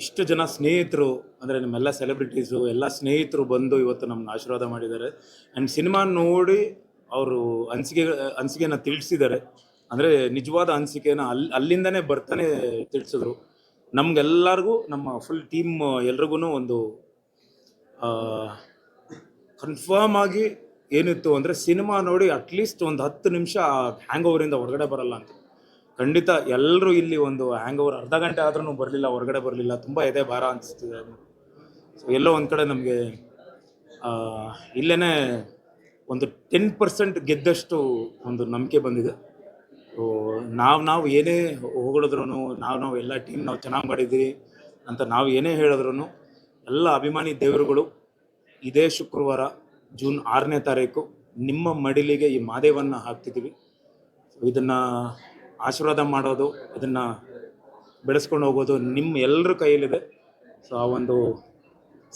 ಇಷ್ಟು ಜನ ಸ್ನೇಹಿತರು, ಅಂದರೆ ನಮ್ಮೆಲ್ಲ ಸೆಲೆಬ್ರಿಟೀಸು ಎಲ್ಲ ಸ್ನೇಹಿತರು ಬಂದು ಇವತ್ತು ನಮ್ಗೆ ಆಶೀರ್ವಾದ ಮಾಡಿದ್ದಾರೆ. ಆ್ಯಂಡ್ ಸಿನಿಮಾ ನೋಡಿ ಅವರು ಅನಿಸಿಕೆನ ತಿಳಿಸಿದ್ದಾರೆ. ಅಂದರೆ ನಿಜವಾದ ಅನಿಸಿಕೆನ ಅಲ್ಲಿಂದನೇ ಬರ್ತಾನೆ ತಿಳಿಸಿದ್ರು. ನಮಗೆಲ್ಲರಿಗೂ, ನಮ್ಮ ಫುಲ್ ಟೀಮ್ ಎಲ್ರಿಗೂ ಒಂದು ಕನ್ಫರ್ಮ್ ಆಗಿ ಏನಿತ್ತು ಅಂದರೆ, ಸಿನಿಮಾ ನೋಡಿ ಅಟ್ಲೀಸ್ಟ್ ಒಂದು 10 ನಿಮಿಷ ಹ್ಯಾಂಗ್ ಓವರಿಂದ ಹೊರಗಡೆ ಬರಲ್ಲ ಅಂತ. ಖಂಡಿತ ಎಲ್ಲರೂ ಇಲ್ಲಿ ಒಂದು ಹ್ಯಾಂಗ್ ಓವರ್ ಅರ್ಧ ಗಂಟೆ ಆದ್ರೂ ಬರಲಿಲ್ಲ, ಹೊರಗಡೆ ಬರಲಿಲ್ಲ. ತುಂಬ ಎದೆ ಭಾರ ಅನಿಸ್ತಿದೆ. ಸೊ ಎಲ್ಲೋ ಒಂದು ಕಡೆ ನಮಗೆ ಇಲ್ಲೇ ಒಂದು 10% ಗೆದ್ದಷ್ಟು ಒಂದು ನಂಬಿಕೆ ಬಂದಿದೆ. ಸೊ ನಾವು ಏನೇ ಹೊಗಳಿದ್ರು, ನಾವು ಎಲ್ಲ ಟೀಮ್ ನಾವು ಚೆನ್ನಾಗಿ ಮಾಡಿದ್ದೀವಿ ಅಂತ ನಾವು ಏನೇ ಹೇಳಿದ್ರು, ಎಲ್ಲ ಅಭಿಮಾನಿ ದೇವರುಗಳು ಇದೇ ಶುಕ್ರವಾರ June 6ನೇ ತಾರೀಕು ನಿಮ್ಮ ಮಡಿಲಿಗೆ ಈ ಮಾದೇವನ್ನು ಹಾಕ್ತಿದ್ದೀವಿ. ಇದನ್ನು ಆಶೀರ್ವಾದ ಮಾಡೋದು, ಇದನ್ನು ಬೆಳೆಸ್ಕೊಂಡು ಹೋಗೋದು ನಿಮ್ಮ ಎಲ್ಲರ ಕೈಯಲ್ಲಿದೆ. ಸೊ ಆ ಒಂದು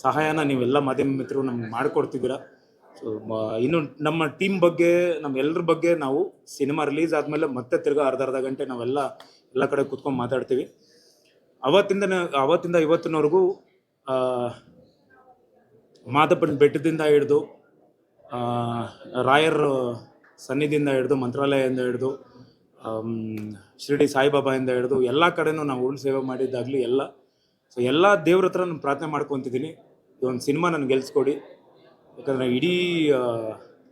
ಸಹಾಯನ ನೀವೆಲ್ಲ ಮಾಧ್ಯಮ ಮಿತ್ರರು ನಮ್ಗೆ ಮಾಡಿಕೊಡ್ತಿದ್ದೀರಾ. ಸೊ ಇನ್ನು ನಮ್ಮ ಟೀಮ್ ಬಗ್ಗೆ, ನಮ್ಮ ಎಲ್ಲರ ಬಗ್ಗೆ ನಾವು ಸಿನಿಮಾ ರಿಲೀಸ್ ಆದಮೇಲೆ ಮತ್ತೆ ತಿರ್ಗಾ ಅರ್ಧ ಗಂಟೆ ನಾವೆಲ್ಲ ಕಡೆ ಕೂತ್ಕೊಂಡು ಮಾತಾಡ್ತೀವಿ. ಅವತ್ತಿಂದ ಇವತ್ತಿನವರೆಗೂ ಮಾದಪ್ಪನ ಬೆಟ್ಟದಿಂದ ಹಿಡಿದು, ರಾಯರ್ ಸನ್ನಿಧಿಯಿಂದ ಹಿಡಿದು, ಮಂತ್ರಾಲಯದಿಂದ ಹಿಡಿದು, ಶಿರಡಿ ಸಾಯಿಬಾಬಾಯಿಂದ ಹಿಡಿದು ಎಲ್ಲ ಕಡೆನೂ ನಾವು ಉರುಳು ಸೇವೆ ಮಾಡಿದ್ದಾಗಲಿ ಎಲ್ಲ. ಸೊ ಎಲ್ಲ ದೇವ್ರ ಹತ್ರ ನಾನು ಪ್ರಾರ್ಥನೆ ಮಾಡ್ಕೊತಿದ್ದೀನಿ, ಈ ಒಂದು ಸಿನಿಮಾ ನನಗೆ ಗೆಲ್ಸ್ಕೊಡಿ. ಯಾಕಂದರೆ ಇಡೀ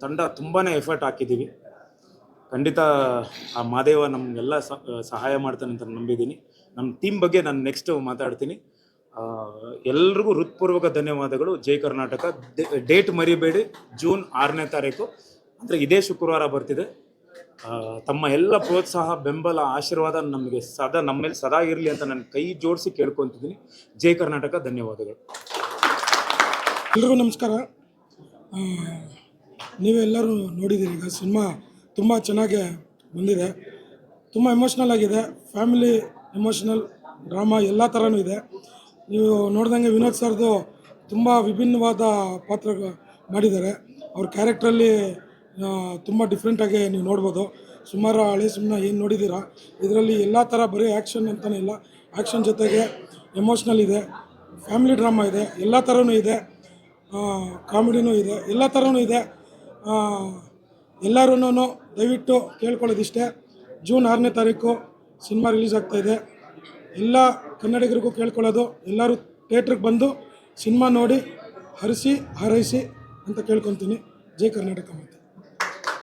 ತಂಡ ತುಂಬಾ ಎಫರ್ಟ್ ಹಾಕಿದ್ದೀವಿ. ಖಂಡಿತ ಆ ಮಾದೇವ ನಮಗೆಲ್ಲ ಸಹಾಯ ಮಾಡ್ತಾನೆ ಅಂತ ನಂಬಿದ್ದೀನಿ. ನಮ್ಮ ಟೀಮ್ ಬಗ್ಗೆ ನಾನು ನೆಕ್ಸ್ಟ್ ಮಾತಾಡ್ತೀನಿ. ಎಲ್ರಿಗೂ ಹೃತ್ಪೂರ್ವಕ ಧನ್ಯವಾದಗಳು. ಜೈ ಕರ್ನಾಟಕ. ಡೇಟ್ ಮರಿಬೇಡಿ, June 6ನೇ ತಾರೀಕು, ಅಂದರೆ ಇದೇ ಶುಕ್ರವಾರ ಬರ್ತಿದೆ. ತಮ್ಮ ಎಲ್ಲ ಪ್ರೋತ್ಸಾಹ, ಬೆಂಬಲ, ಆಶೀರ್ವಾದ ನಮಗೆ ನಮ್ಮ ಮೇಲೆ ಸದಾ ಇರಲಿ ಅಂತ ನಾನು ಕೈ ಜೋಡಿಸಿ ಕೇಳ್ಕೊತಿದ್ದೀನಿ. ಜೈ ಕರ್ನಾಟಕ. ಧನ್ಯವಾದಗಳು. ಎಲ್ರಿಗೂ ನಮಸ್ಕಾರ. ನೀವೆಲ್ಲರೂ ನೋಡಿದ್ದೀರಿ, ಈಗ ಸಿನಿಮಾ ತುಂಬ ಚೆನ್ನಾಗಿ ಬಂದಿದೆ. ತುಂಬ ಎಮೋಷ್ನಲ್ ಆಗಿದೆ. ಫ್ಯಾಮಿಲಿ ಎಮೋಷ್ನಲ್ ಡ್ರಾಮಾ ಎಲ್ಲ ಥರನೂ ಇದೆ. ನೀವು ನೋಡ್ದಂಗೆ ವಿನೋದ್ ಸರ್ದು ತುಂಬ ವಿಭಿನ್ನವಾದ ಪಾತ್ರ ಮಾಡಿದ್ದಾರೆ. ಅವ್ರ ಕ್ಯಾರೆಕ್ಟ್ರಲ್ಲಿ ತುಂಬ ಡಿಫ್ರೆಂಟಾಗಿ ನೀವು ನೋಡ್ಬೋದು. ಸುಮಾರು ಹಳೆ ಸಿನಿಮಾ ಏನು ನೋಡಿದ್ದೀರಾ, ಇದರಲ್ಲಿ ಎಲ್ಲ ಥರ ಬರೀ ಆ್ಯಕ್ಷನ್ ಅಂತಲೇ ಇಲ್ಲ, ಆ್ಯಕ್ಷನ್ ಜೊತೆಗೆ ಎಮೋಷ್ನಲ್ ಇದೆ, ಫ್ಯಾಮಿಲಿ ಡ್ರಾಮಾ ಇದೆ, ಎಲ್ಲ ಥರನೂ ಇದೆ, ಕಾಮಿಡಿನೂ ಇದೆ, ಎಲ್ಲ ಥರನೂ ಇದೆ. ಎಲ್ಲರೂ ದಯವಿಟ್ಟು ಕೇಳ್ಕೊಳ್ಳೋದಿಷ್ಟೇ, June 6ನೇ ತಾರೀಕು ಸಿನಿಮಾ ರಿಲೀಸ್ ಆಗ್ತಾಯಿದೆ. ಎಲ್ಲ ಕನ್ನಡಿಗರಿಗೂ ಕೇಳ್ಕೊಳ್ಳೋದು, ಎಲ್ಲರೂ ಥಿಯೇಟ್ರಿಗೆ ಬಂದು ಸಿನಿಮಾ ನೋಡಿ ಹರಿಸಿ ಹಾರೈಸಿ ಅಂತ ಕೇಳ್ಕೊತೀನಿ. ಜೈ ಕರ್ನಾಟಕ.